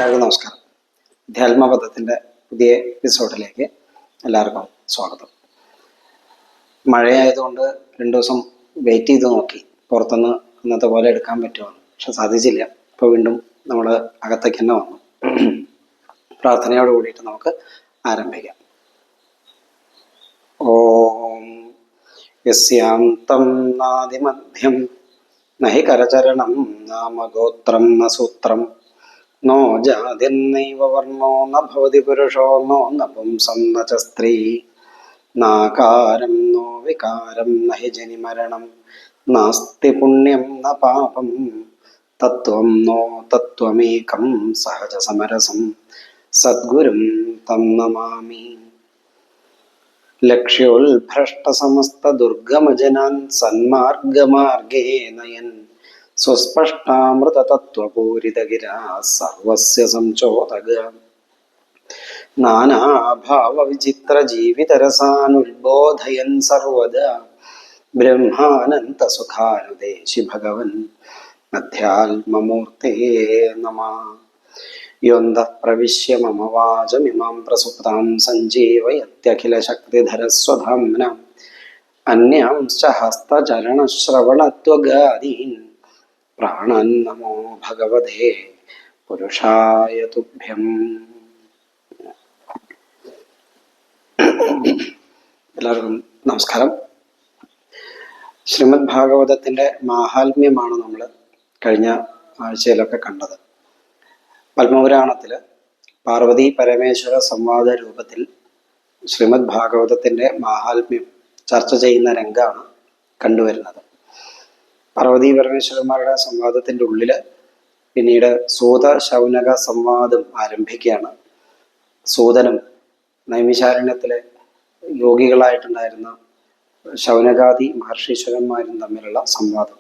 എല്ലാവർക്കും നമസ്കാരം. ധ്യാത്മപഥത്തിൻ്റെ പുതിയ എപ്പിസോഡിലേക്ക് എല്ലാവർക്കും സ്വാഗതം. മഴയായതുകൊണ്ട് 2 ദിവസം വെയിറ്റ് ചെയ്ത് നോക്കി പുറത്തുനിന്ന് ഇന്നത്തെ പോലെ എടുക്കാൻ പറ്റുമെന്ന്, പക്ഷെ സാധിച്ചില്ല. ഇപ്പോൾ വീണ്ടും നമ്മൾ അകത്തേക്ക് തന്നെ വന്നു. പ്രാർത്ഥനയോട് കൂടിയിട്ട് നമുക്ക് ആരംഭിക്കാം. ഓം യസ്യാന്തം നാദിമധ്യം നഹി കരചരണം നാമഗോത്രം ന സൂത്രം നോ ജാതിർനൈവ വർണ്ണോ ന ഭവതി പുരുഷോ നോ നപുംസം ന ച സ്ത്രീ നാകാരം നോ വികാരം നഹി ജനിമരണം നാസ്തി പുണ്യം ന പാപം തത്വം നോ തത്വമേകം സഹജ സമരസം സദ്ഗുരും തം നമാമി. ലക്ഷ്യോൽഭ്രഷ്ടസമസ്ത ദുർഗമജനാൻ സന്മാർഗമാർഗേ നയൻ സ്വസ്പഷ്ടാമൃതതത്വപൂരിതഗിരാ സർവസ്യ സംചോദക നാനാഭാവവിചിത്രജീവിതരസാനുദ്ബോധയൻ സർവദാ ബ്രഹ്മാനന്തസുഖാനുദേശി ഭഗവൻ അധ്യാത്മമൂർത്തേ നമഃ. യോന്തഃ പ്രവിശ്യ മമ വാചമിമാം പ്രസുപ്താം സഞ്ജീവയത്യഖിലശക്തിധരസ്വധാംന അന്यांश्च ഹസ്തചരണശ്രവണത്വഗാദീൻ പ്രാണൻ നമോ ഭഗവതേ പുരുഷായ തുഭ്യം. എല്ലാവർക്കും നമസ്കാരം. ശ്രീമദ് ഭാഗവതത്തിൻ്റെ മാഹാത്മ്യമാണ് നമ്മൾ കഴിഞ്ഞ ആഴ്ചയിലൊക്കെ കണ്ടത്. പത്മപുരാണത്തിൽ പാർവതി പരമേശ്വര സംവാദ രൂപത്തിൽ ശ്രീമദ് ഭാഗവതത്തിൻ്റെ മാഹാത്മ്യം ചർച്ച ചെയ്യുന്ന രംഗമാണ് കണ്ടുവരുന്നത്. പാർവതി പരമേശ്വരന്മാരുടെ സംവാദത്തിൻ്റെ ഉള്ളിൽ പിന്നീട് സൂത ശൗനക സംവാദം ആരംഭിക്കുകയാണ്. സൂതനും നൈമിശാരണ്യത്തിലെ യോഗികളായിട്ടുണ്ടായിരുന്ന ശൗനകാദി മഹർഷീശ്വരന്മാരും തമ്മിലുള്ള സംവാദം.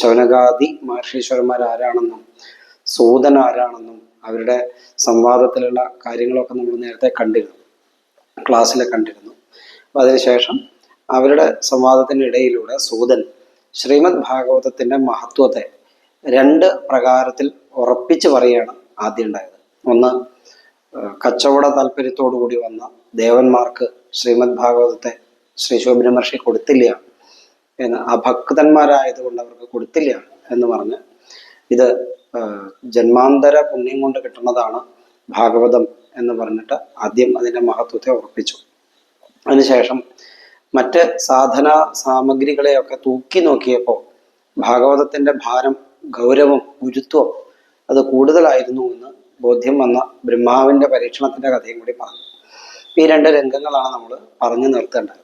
ശൗനകാദി മഹർഷീശ്വരന്മാർ ആരാണെന്നും സൂതൻ ആരാണെന്നും അവരുടെ സംവാദത്തിലുള്ള കാര്യങ്ങളൊക്കെ നമ്മൾ നേരത്തെ കണ്ടിരുന്നു, ക്ലാസ്സിൽ കണ്ടിരുന്നു. അപ്പോൾ അതിനുശേഷം അവരുടെ സംവാദത്തിനിടയിലൂടെ സൂതൻ ശ്രീമദ് ഭാഗവതത്തിൻ്റെ മഹത്വത്തെ 2 പ്രകാരത്തിൽ ഉറപ്പിച്ച് പറയുകയാണ് ആദ്യം ഉണ്ടായത്. ഒന്ന്, കച്ചവട താല്പര്യത്തോടു കൂടി വന്ന ദേവന്മാർക്ക് ശ്രീമദ് ഭാഗവതത്തെ ശ്രീ ശുബ്രഹ്മർഷി കൊടുത്തില്ല എന്ന്, അഭക്തന്മാരായതുകൊണ്ട് അവർക്ക് കൊടുത്തില്ല എന്ന് പറഞ്ഞ് ഇത് ജന്മാന്തര പുണ്യം കൊണ്ട് കിട്ടുന്നതാണ് ഭാഗവതം എന്ന് പറഞ്ഞിട്ട് ആദ്യം അതിൻ്റെ മഹത്വത്തെ ഉറപ്പിച്ചു. അതിനുശേഷം മറ്റ് സാധന സാമഗ്രികളെയൊക്കെ തൂക്കി നോക്കിയപ്പോൾ ഭാഗവതത്തിൻ്റെ ഭാരം, ഗൗരവം, ഗുരുത്വം അത് കൂടുതലായിരുന്നു എന്ന് ബോധ്യം വന്ന ബ്രഹ്മാവിൻ്റെ പരീക്ഷണത്തിൻ്റെ കഥയും കൂടി പറഞ്ഞു. ഈ 2 രംഗങ്ങളാണ് നമ്മൾ പറഞ്ഞു നിർത്തേണ്ടത്.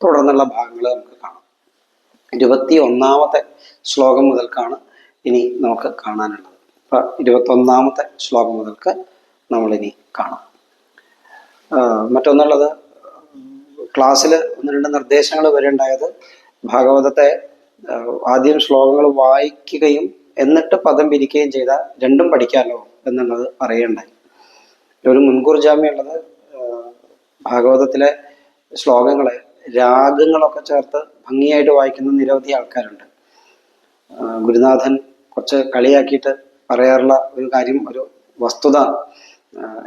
തുടർന്നുള്ള ഭാഗങ്ങൾ നമുക്ക് കാണാം. 21ാമത്തെ ശ്ലോകം മുതൽക്കാണ് ഇനി നമുക്ക് കാണാനുള്ളത്. അപ്പം 21ാമത്തെ ശ്ലോകം മുതൽക്ക് നമ്മളിനി കാണാം. മറ്റൊന്നുള്ളത്, ക്ലാസ്സിൽ 1-2 നിർദ്ദേശങ്ങൾ വരെ ഉണ്ടായത് ഭാഗവതത്തെ ആദ്യം ശ്ലോകങ്ങൾ വായിക്കുകയും എന്നിട്ട് പദം പിരിക്കുകയും ചെയ്താൽ 2ഉം പഠിക്കാമല്ലോ എന്നുള്ളത് പറയുണ്ടായി. ഒരു മുൻകൂർ ജാമ്യമുള്ളത്, ഭാഗവതത്തിലെ ശ്ലോകങ്ങളെ രാഗങ്ങളൊക്കെ ചേർത്ത് ഭംഗിയായിട്ട് വായിക്കുന്ന നിരവധി ആൾക്കാരുണ്ട്. ഗുരുനാഥൻ കുറച്ച് കളിയാക്കിയിട്ട് പറയാറുള്ള ഒരു കാര്യം, ഒരു വസ്തുത,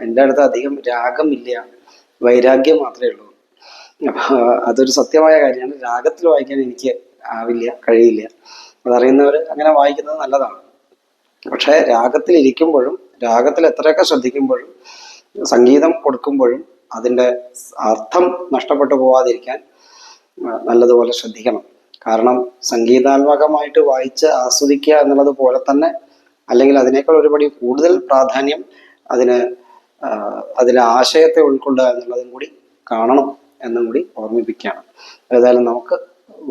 എൻ്റെ അടുത്ത് അധികം രാഗമില്ല, വൈരാഗ്യം മാത്രമേ ഉള്ളൂ. അപ്പം അതൊരു സത്യമായ കാര്യമാണ്. രാഗത്തിൽ വായിക്കാൻ എനിക്ക് ആവില്ല, കഴിയില്ല. അതറിയുന്നവർ അങ്ങനെ വായിക്കുന്നത് നല്ലതാണ്. പക്ഷേ രാഗത്തിൽ ഇരിക്കുമ്പോഴും രാഗത്തിൽ എത്രയൊക്കെ ശ്രദ്ധിക്കുമ്പോഴും സംഗീതം കൊടുക്കുമ്പോഴും അതിൻ്റെ അർത്ഥം നഷ്ടപ്പെട്ടു പോവാതിരിക്കാൻ നല്ലതുപോലെ ശ്രദ്ധിക്കണം. കാരണം സംഗീതാത്മകമായിട്ട് വായിച്ച് ആസ്വദിക്കുക എന്നുള്ളത് പോലെ തന്നെ, അല്ലെങ്കിൽ അതിനേക്കാൾ ഒരുപടി കൂടുതൽ പ്രാധാന്യം അതിലെ ആശയത്തെ ഉൾക്കൊള്ളുക എന്നുള്ളതും കൂടി കാണണം എന്നും കൂടി ഓർമ്മിപ്പിക്കുകയാണ്. ഏതായാലും നമുക്ക്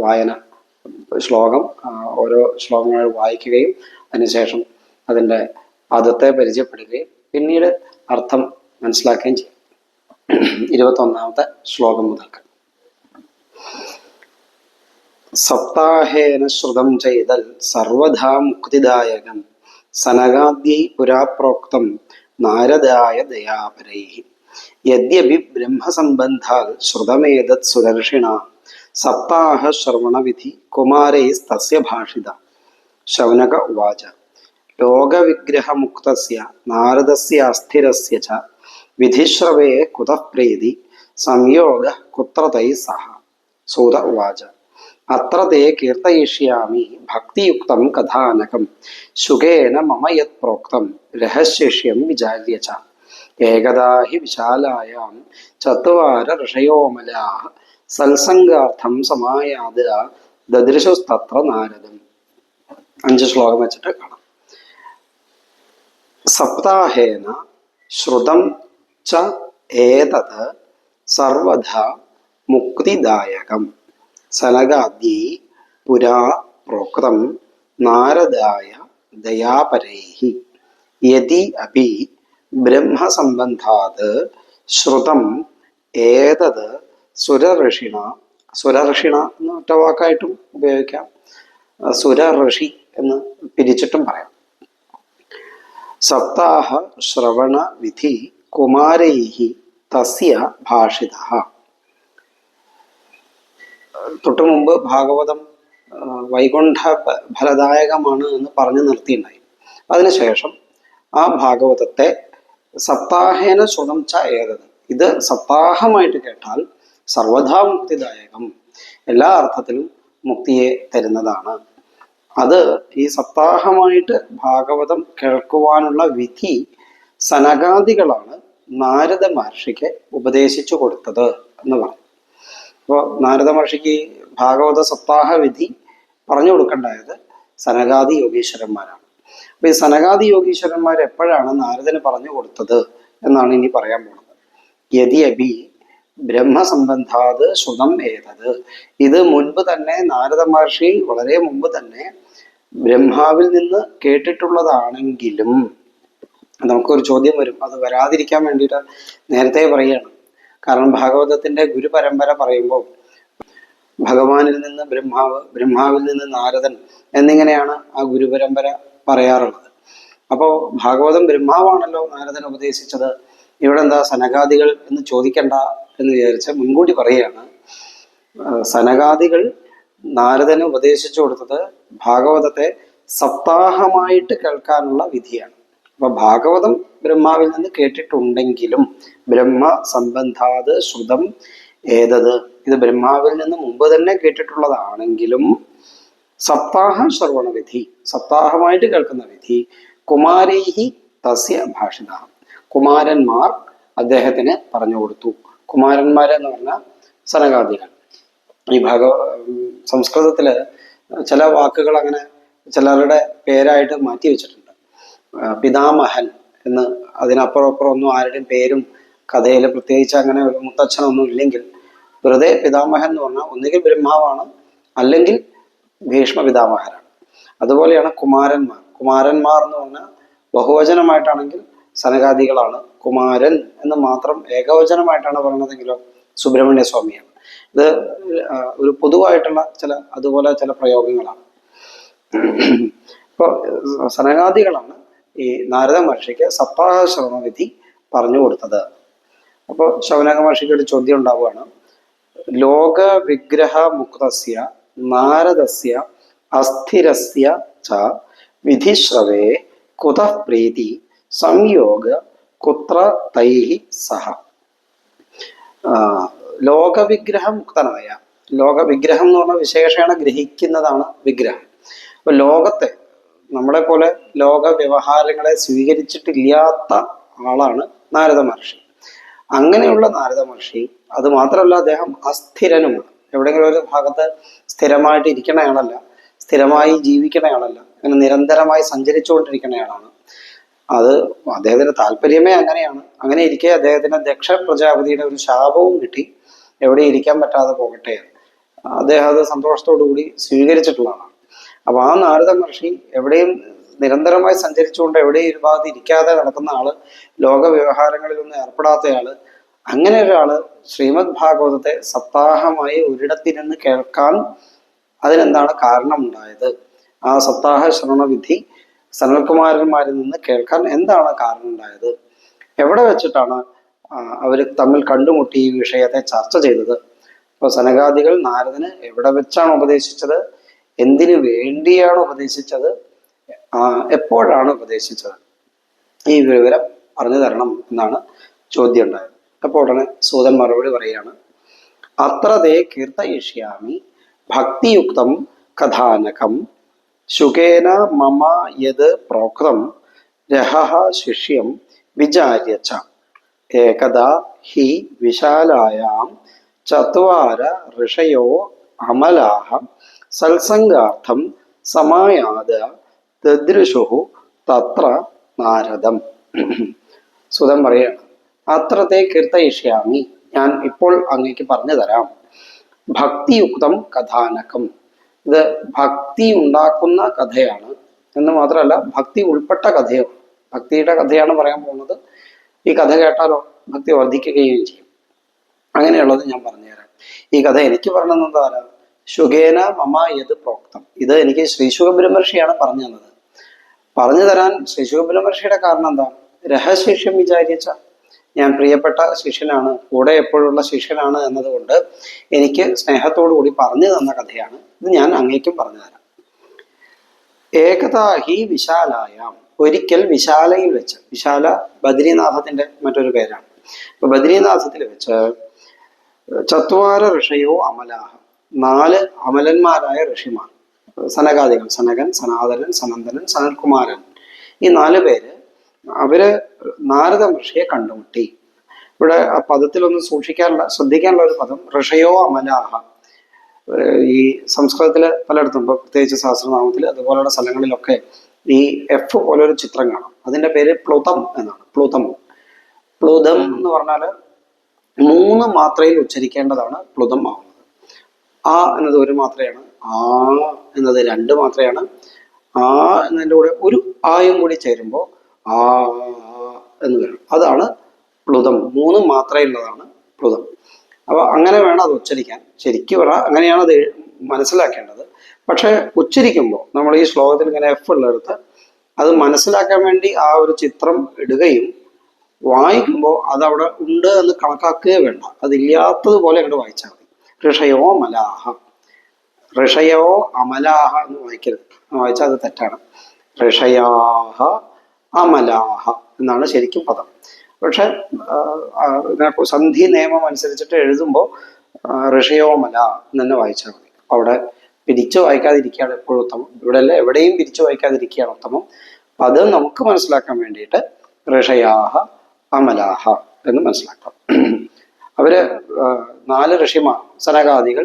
വായന, ശ്ലോകം, ഓരോ ശ്ലോകങ്ങൾ വായിക്കുകയും അതിനുശേഷം അതിൻ്റെ പദത്തെ പരിചയപ്പെടുകയും പിന്നീട് അർത്ഥം മനസ്സിലാക്കുകയും ചെയ്യും. 21ാമത്തെ ശ്ലോകം മുതൽക്ക്. സപ്താഹേന ശ്രുതം ചെയ്തൽ സർവധാ മുക്തിദായകം സനകാദ്യൈ പുരാപ്രോക്തം നാരദായ ദയാപരൈ യദ്യപി ബ്രഹ്മസംബന്ധാൽ ശ്രുതമേതത് സുദർശിണ സപ്താഹ ശ്രവണവിധി കുമാരൈസ്തസ്യ ഭാഷിത. ശൗനക ഉവാച. ലോകവിഗ്രഹമുക്തസ്യ നാരദസ്യ അസ്ഥിരസ്യ ച വിധിശ്രവേ കുതഃ പ്രീതി സംയോഗ കുത്ര തൈ സഹ. സൂത ഉവാച അത്ര തേ കീർത്തയിഷ്യാമി ഭക്തിയുക്തം കഥാനകം ശുകേന മമ യത് പ്രോക്തം രഹസ്യഷ്യം വിചാര്യ ച. ഏകദാ ഹി വിശാലായാം ചത്വാര ഋഷയോമലാഃ സത്സംഗാർത്ഥം സമായാത ദദൃശുസ്തത്ര നാരദം. 5 ശ്ലോകം വെച്ചിട്ട് കാണാം. സപ്താഹേന ശ്രുതം ച ഏതത് സർവഥാ മുക്തിദായകം സനകാദ്യൈ പുരാ പ്രോക്തം നാരദായ ദയാപരൈഃ യതി അപി ബ്രഹ്മസംബന്ധാത് ശ്രുതം ഏതത് സുരഋഷിണ. സുരഋഷിണ എന്ന് ഒറ്റ വാക്കായിട്ടും ഉപയോഗിക്കാം, സുരഋഷി എന്ന് പിരിച്ചിട്ടും പറയാം. സപ്താഹ ശ്രവണ വിധി കുമാരൈഃ തസ്യ ഭാഷിതഃ. തൊട്ടു മുമ്പ് ഭാഗവതം വൈകുണ്ഠ ഫലദായകമാണ് എന്ന് പറഞ്ഞു നിർത്തിയിട്ടുണ്ടായി. അതിനുശേഷം ആ ഭാഗവതത്തെ സപ്താഹേന ശ്രുതം ച ഏതത്, ഇത് സപ്താഹമായിട്ട് കേട്ടാൽ സർവഥാ മുക്തിദായകം, എല്ലാ അർത്ഥത്തിലും മുക്തിയെ തരുന്നതാണ്. അത് ഈ സപ്താഹമായിട്ട് ഭാഗവതം കേൾക്കുവാനുള്ള വിധി സനകാദികളാണ് നാരദ മഹർഷിക്ക് ഉപദേശിച്ചു കൊടുത്തത് എന്ന് പറഞ്ഞു. അപ്പോൾ നാരദ മഹർഷിക്ക് ഭാഗവത സപ്താഹ വിധി പറഞ്ഞു കൊടുക്കേണ്ടായത് സനകാദി യോഗീശ്വരന്മാരാണ്. അപ്പൊ ഈ സനകാദി യോഗീശ്വരന്മാർ എപ്പോഴാണ് നാരദന് പറഞ്ഞു കൊടുത്തത് എന്നാണ് ഇനി പറയാൻ പോകുന്നത്. യതി അഭി ബ്രഹ്മസംബന്ധാത് ശ്രുതം ഏതത്, ഇത് മുൻപ് തന്നെ നാരദ മഹർഷി വളരെ മുമ്പ് തന്നെ ബ്രഹ്മാവിൽ നിന്ന് കേട്ടിട്ടുള്ളതാണെങ്കിലും, നമുക്കൊരു ചോദ്യം വരും, അത് വരാതിരിക്കാൻ വേണ്ടിയിട്ട് നേരത്തെ പറയുകയാണ്. കാരണം ഭാഗവതത്തിന്റെ ഗുരുപരമ്പര പറയുമ്പോൾ ഭഗവാനിൽ നിന്ന് ബ്രഹ്മാവ്, ബ്രഹ്മാവിൽ നിന്ന് നാരദൻ എന്നിങ്ങനെയാണ് ആ ഗുരുപരമ്പര പറയാറുള്ളത്. അപ്പോൾ ഭാഗവതം ബ്രഹ്മാവാണല്ലോ നാരദൻ ഉപദേശിച്ചത്, ഇവിടെ എന്താ സനകാദികൾ എന്ന് ചോദിക്കണ്ട എന്ന് വിചാരിച്ച് മുൻകൂട്ടി പറയുകയാണ്. സനകാദികൾ നാരദന് ഉപദേശിച്ചു കൊടുത്തത് ഭാഗവതത്തെ സപ്താഹമായിട്ട് കേൾക്കാനുള്ള വിധിയാണ്. അപ്പൊ ഭാഗവതം ബ്രഹ്മാവിൽ നിന്ന് കേട്ടിട്ടുണ്ടെങ്കിലും ബ്രഹ്മ സംബന്ധാത് ശ്രുതം ഏതത്, ഇത് ബ്രഹ്മാവിൽ നിന്ന് മുമ്പ് തന്നെ കേട്ടിട്ടുള്ളതാണെങ്കിലും സപ്താഹ ശ്രവണ വിധി, സപ്താഹമായിട്ട് കേൾക്കുന്ന വിധി കുമാരൈഹി തസ്യ ഭാഷിത, കുമാരന്മാർ അദ്ദേഹത്തിന് പറഞ്ഞു കൊടുത്തു. കുമാരന്മാരെന്ന് പറഞ്ഞാൽ സനകാദികൾ. ഈ സംസ്കൃതത്തില് ചില വാക്കുകൾ അങ്ങനെ ചിലരുടെ പേരായിട്ട് മാറ്റി വെച്ചിട്ടുണ്ട്. പിതാമഹൻ എന്ന്, അതിനപ്പുറം അപ്പുറം ഒന്നും ആരുടെയും പേരും കഥയിൽ പ്രത്യേകിച്ച് അങ്ങനെ ഒരു മുത്തച്ഛനൊന്നും ഇല്ലെങ്കിൽ വെറുതെ പിതാമഹൻ എന്ന് പറഞ്ഞാൽ ഒന്നുകിൽ ബ്രഹ്മാവാണ് അല്ലെങ്കിൽ ഭീഷ്മ പിതാമഹനാണ്. അതുപോലെയാണ് കുമാരന്മാർ. കുമാരന്മാർ എന്ന് പറഞ്ഞാൽ ബഹുവചനമായിട്ടാണെങ്കിൽ സനകാദികളാണ്, കുമാരൻ എന്ന് മാത്രം ഏകവചനമായിട്ടാണ് പറയണതെങ്കിലോ സുബ്രഹ്മണ്യ സ്വാമിയാണ്. ഇത് ഒരു പൊതുവായിട്ടുള്ള അതുപോലെ ചില പ്രയോഗങ്ങളാണ്. ഇപ്പോൾ സനകാദികളാണ് ഈ നാരദ മഹർഷിക്ക് സപ്താഹ ശ്രവണ വിധി പറഞ്ഞു കൊടുത്തത്. അപ്പോൾ ശൗനക മഹർഷിക്ക് ഒരു ചോദ്യം ഉണ്ടാവുകയാണ്. ലോക വിഗ്രഹ മുക്തസ്യ നാരദസ്യ അസ്ഥിരസ്യ ച വിധിശ്രവേ കുതഃ പ്രീതി സംയോഗ കുത്ര തൈഹി സഹ. ലോകവിഗ്രഹ മുക്തനായ, ലോകവിഗ്രഹം എന്ന് പറഞ്ഞ വിശേഷണ ഗ്രഹിക്കുന്നതാണ് വിഗ്രഹം. അപ്പൊ ലോകത്തെ, നമ്മളെ പോലെ ലോക വ്യവഹാരങ്ങളെ സ്വീകരിച്ചിട്ടില്ലാത്ത ആളാണ് നാരദ മഹർഷി. അങ്ങനെയുള്ള നാരദ മഹർഷി, അത് മാത്രമല്ല അദ്ദേഹം അസ്ഥിരനുമാണ്. എവിടെയെങ്കിലും ഒരു ഭാഗത്ത് സ്ഥിരമായിട്ട് ഇരിക്കണയാളല്ല, സ്ഥിരമായി ജീവിക്കണയാളല്ല, അങ്ങനെ നിരന്തരമായി സഞ്ചരിച്ചുകൊണ്ടിരിക്കണയാളാണ്. അത് അദ്ദേഹത്തിന്റെ താല്പര്യമേ അങ്ങനെയാണ്. അങ്ങനെ ഇരിക്കെ അദ്ദേഹത്തിന് ദക്ഷ പ്രജാപതിയുടെ ഒരു ശാപവും കിട്ടി, എവിടെ ഇരിക്കാൻ പറ്റാതെ പോകട്ടെ. അദ്ദേഹം അത് സന്തോഷത്തോടു കൂടി സ്വീകരിച്ചിട്ടുള്ളതാണ്. അപ്പൊ ആ നാരദ മഹർഷി എവിടെയും നിരന്തരമായി സഞ്ചരിച്ചുകൊണ്ട് എവിടെയും ഒരു ഭാഗത്ത് ഇരിക്കാതെ നടക്കുന്ന ആള്, ലോക വ്യവഹാരങ്ങളിലൊന്നും ഏർപ്പെടാത്തയാള്, അങ്ങനെ ഒരാള് ശ്രീമദ് ഭാഗവതത്തെ സപ്താഹമായി ഒരിടത്തിരുന്ന് കേൾക്കാൻ അതിനെന്താണ് കാരണമുണ്ടായത്? ആ സപ്താഹ ശ്രവണ വിധി സനൽകുമാരന്മാരിൽ നിന്ന് കേൾക്കാൻ എന്താണ് കാരണം ഉണ്ടായത്? എവിടെ വെച്ചിട്ടാണ് അവർ തമ്മിൽ കണ്ടുമുട്ടി ഈ വിഷയത്തെ ചർച്ച ചെയ്തത്? അപ്പോൾ സനകാദികൾ നാരദന് എവിടെ വെച്ചാണ് ഉപദേശിച്ചത്, എന്തിനു വേണ്ടിയാണ് ഉപദേശിച്ചത്, എപ്പോഴാണ് ഉപദേശിച്ചത്? ഈ വിവരം പറഞ്ഞു തരണം എന്നാണ് ചോദ്യം ഉണ്ടായത്. അപ്പോൾ ഉടനെ സൂതൻ മറുപടി പറയുകയാണ്, അത്ര തേ കീർത്തയിഷ്യാമി ഭക്തിയുക്തം കഥാനകം ശുകേന മമ യത് പ്രോക്തം രഹഃ ശിഷ്യം വിചാര്യ ച ഏകദാ ഹി വിശാലായാം ചത്വാര ഋഷയോ അമലാഃ സത്സംഗാർത്ഥം സമായാത ദദൃശുഃ തത്ര നാരദം. സുതൻ പറയാണ്, അത്രത്തെ കീർത്തയിഷ്യാമി, ഞാൻ ഇപ്പോൾ അങ്ങേക്ക് പറഞ്ഞു തരാം. ഭക്തിയുക്തം കഥാനകം, ഇത് ഭക്തി ഉണ്ടാക്കുന്ന കഥയാണ് എന്ന് മാത്രമല്ല ഭക്തി ഉൾപ്പെട്ട കഥയാണ്. ഭക്തിയുടെ കഥയാണ് പറയാൻ പോകുന്നത്. ഈ കഥ കേട്ടാലോ ഭക്തി വർദ്ധിക്കുകയും ചെയ്യും. അങ്ങനെയുള്ളത് ഞാൻ പറഞ്ഞുതരാം. ഈ കഥ എനിക്ക് പറഞ്ഞു തന്നത് ആരാ? ശുകേന മമ യത് പ്രോക്തം. ഇത് എനിക്ക് ശ്രീ ശുകബ്രഹ്മർഷിയാണ് പറഞ്ഞു തന്നത്. പറഞ്ഞു തരാൻ ശ്രീ ശുകബ്രഹ്മർഷിയുടെ കാരണം എന്താ? രഹശിഷ്യം വിചാരിച്ച, ഞാൻ പ്രിയപ്പെട്ട ശിഷ്യനാണ്, കൂടെ എപ്പോഴുള്ള ശിഷ്യനാണ് എന്നതുകൊണ്ട് എനിക്ക് സ്നേഹത്തോടു കൂടി പറഞ്ഞു തന്ന കഥയാണ്. ഇത് ഞാൻ അങ്ങേക്കും പറഞ്ഞു തരാം. ഏകതാ ഹി വിശാലായാം, ഒരിക്കൽ വിശാലയിൽ വെച്ച്, വിശാല ബദ്രീനാഥത്തിന്റെ മറ്റൊരു പേരാണ്. അപ്പൊ ബദ്രീനാഥത്തിൽ വെച്ച് ചത്വാര ഋഷയോ അമലാഹ, 4 അമലന്മാരായ ഋഷിമാർ, സനകാദികൾ, സനകൻ, സനാതനൻ, സനന്ദനൻ, സനൽകുമാരൻ, ഈ 4 പേര് അവര് നാരദ ഋഷിയെ കണ്ടുമുട്ടി. ഇവിടെ ആ പദത്തിലൊന്ന് ശ്രദ്ധിക്കാനുള്ള ഒരു പദം ഋഷയോ അമലാഹ. ഈ സംസ്കൃതത്തില് പലയിടത്തും, ഇപ്പൊ പ്രത്യേകിച്ച് സഹസ്രനാമത്തിൽ അതുപോലെയുള്ള സ്ഥലങ്ങളിലൊക്കെ ഈ എഫ് പോലൊരു ചിത്രം കാണാം. അതിന്റെ പേര് പ്ലുതം എന്നാണ്. പ്ലുതം എന്ന് പറഞ്ഞാല് 3 മാത്രയിൽ ഉച്ചരിക്കേണ്ടതാണ് പ്ലുതം ആവുന്നത്. ആ എന്നത് 1 മാത്രയാണ്, ആ എന്നത് 2 മാത്രയാണ്, ആ എന്നതിൻ്റെ കൂടെ ഒരു ആയും കൂടി ചേരുമ്പോൾ ആ എന്ന് വരും. അതാണ് പ്ലുതം. 3 മാത്രയുള്ളതാണ് പ്ലുതം. അപ്പൊ അങ്ങനെ വേണം അത് ഉച്ചരിക്കാൻ. ശരിക്കും പറഞ്ഞാൽ അങ്ങനെയാണ് അത് മനസ്സിലാക്കേണ്ടത്. പക്ഷെ ഉച്ചരിക്കുമ്പോൾ നമ്മൾ ഈ ശ്ലോകത്തിൽ ഇങ്ങനെ എഫ് ഉള്ളെടുത്ത് അത് മനസ്സിലാക്കാൻ വേണ്ടി ആ ഒരു ചിത്രം ഇടുകയും വായിക്കുമ്പോൾ അതവിടെ ഉണ്ട് എന്ന് കണക്കാക്കുകയേ വേണ്ട. അതില്ലാത്തതുപോലെ അങ്ങോട്ട് വായിച്ചാൽ മതി. ഋഷയോ മലാഹ, ഋഷയോ അമലാഹ എന്ന് വായിക്കരുത്. വായിച്ചാൽ അത് തെറ്റാണ്. ഋഷയാഹ അമലാഹ എന്നാണ് ശരിക്കും പദം. പക്ഷെ സന്ധി നിയമം അനുസരിച്ചിട്ട് എഴുതുമ്പോൾ ഋഷയോ മല എന്ന് തന്നെ വായിച്ചാൽ മതി. അവിടെ പിരിച്ചു വായിക്കാതിരിക്കുകയാണ് എപ്പോഴും ഉത്തമം. ഇവിടെ അല്ല, എവിടെയും പിരിച്ചു വായിക്കാതിരിക്കുകയാണ് ഉത്തമം. അത് നമുക്ക് മനസ്സിലാക്കാൻ വേണ്ടിയിട്ട് ഋഷയാഹ അമലാഹ എന്ന് മനസ്സിലാക്കാം. അവര് 4 ഋഷിമാർ, സനകാദികൾ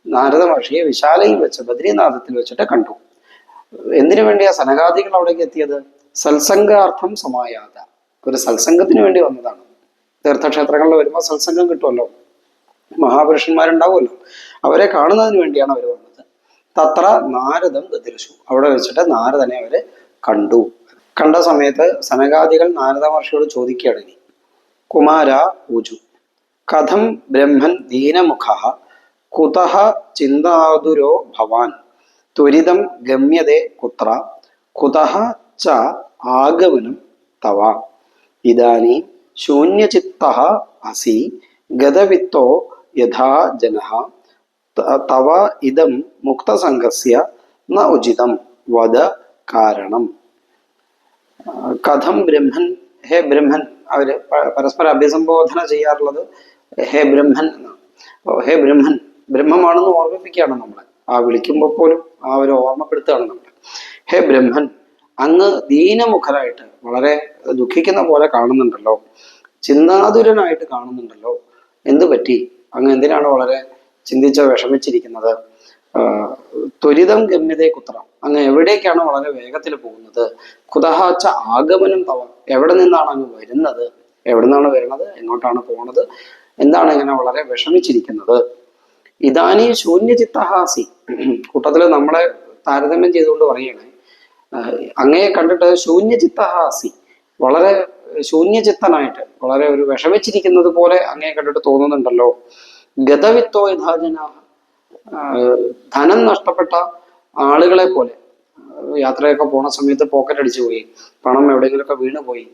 നാരദ മഹർഷിയെ വിശാലയിൽ വെച്ച് ബദ്രീനാഥത്തിൽ വെച്ചിട്ട് കണ്ടു. എന്തിനു വേണ്ടിയാ സനകാദികൾ അവിടേക്ക് എത്തിയത്? സത്സംഗാർത്ഥം സമായാത, ഒരു സത്സംഗത്തിന് വേണ്ടി വന്നതാണ്. തീർത്ഥക്ഷേത്രങ്ങളിൽ വരുമ്പോൾ സത്സംഗം കിട്ടുമല്ലോ, മഹാപുരുഷന്മാരുണ്ടാവുമല്ലോ, അവരെ കാണുന്നതിന് വേണ്ടിയാണ് അവർ വന്നത്. തത്ര നാരദം ദദൃശു, അവിടെ വെച്ചിട്ട് നാരദനെ അവര് കണ്ടു. കണ്ട സമയത്ത് സനകാദികൾ നാരദ മഹർഷിയോട് ചോദിക്കുകയാണ്, ഇനി കുമാര ഊജു കഥം ബ്രഹ്മൻ ദീനമുഖ കുതഃ ചിന്താതുരോ ഭവാൻ ത്വരിതം ഗമ്യതേ കുത്ര കുതഃ ച ആഗമനം തവ ഇദാനീം ശൂന്യചിത്തഃ അസി ഗതവിത്തോ യഥാ ജനഃ തവ ഇദം മുക്തസംഗസ്യ ന ഉചിതം വദ കാരണം. കഥം ബ്രഹ്മൻ, ഹേ ബ്രഹ്മൻ, അവര് പരസ്പര അഭിസംബോധന ചെയ്യാറുള്ളത് ഹേ ബ്രഹ്മൻ എന്നാണ്. ഹേ ബ്രഹ്മൻ, ബ്രഹ്മമാണെന്ന് ഓർമ്മിപ്പിക്കുകയാണ് നമ്മളെ. ആ വിളിക്കുമ്പോൾ പോലും ആ ഒരു ഓർമ്മപ്പെടുത്തുകയാണ് നമ്മളെ. ഹേ ബ്രഹ്മൻ, അങ്ങ് ദീനമുഖരായിട്ട് വളരെ ദുഃഖിക്കുന്ന പോലെ കാണുന്നുണ്ടല്ലോ, ചിന്താതുരനായിട്ട് കാണുന്നുണ്ടല്ലോ. എന്തു പറ്റി? അങ്ങ് എന്തിനാണ് വളരെ ചിന്തിച്ച് വിഷമിച്ചിരിക്കുന്നത്? ത്വരിതം ഗമ്യതേ കുത്ര, അങ്ങ് എവിടേക്കാണ് വളരെ വേഗത്തിൽ പോകുന്നത്? കുതഹാച്ച ആഗമനം തവ, എവിടെ നിന്നാണ് അങ്ങ് വരുന്നത്? എവിടെ നിന്നാണ് വരുന്നത്? എങ്ങോട്ടാണ് പോണത്? എന്താണ് ഇങ്ങനെ വളരെ വിഷമിച്ചിരിക്കുന്നത്? ഇതാനീ ശൂന്യചിത്തഹാസി, കൂട്ടത്തില് നമ്മളെ താരതമ്യം ചെയ്തുകൊണ്ട് പറയണേ, അങ്ങയെ കണ്ടിട്ട് ശൂന്യചിത്തഹാസി, വളരെ ശൂന്യചിത്തനായിട്ട് വളരെ ഒരു വിഷമിച്ചിരിക്കുന്നത് പോലെ അങ്ങയെ കണ്ടിട്ട് തോന്നുന്നുണ്ടല്ലോ. ഗതവിത്തോ യഥാജന, ധനം നഷ്ടപ്പെട്ട ആളുകളെ പോലെ, യാത്രയൊക്കെ പോണ സമയത്ത് പോക്കറ്റ് അടിച്ചു പോയി, പണം എവിടെയെങ്കിലുമൊക്കെ വീണു പോയി,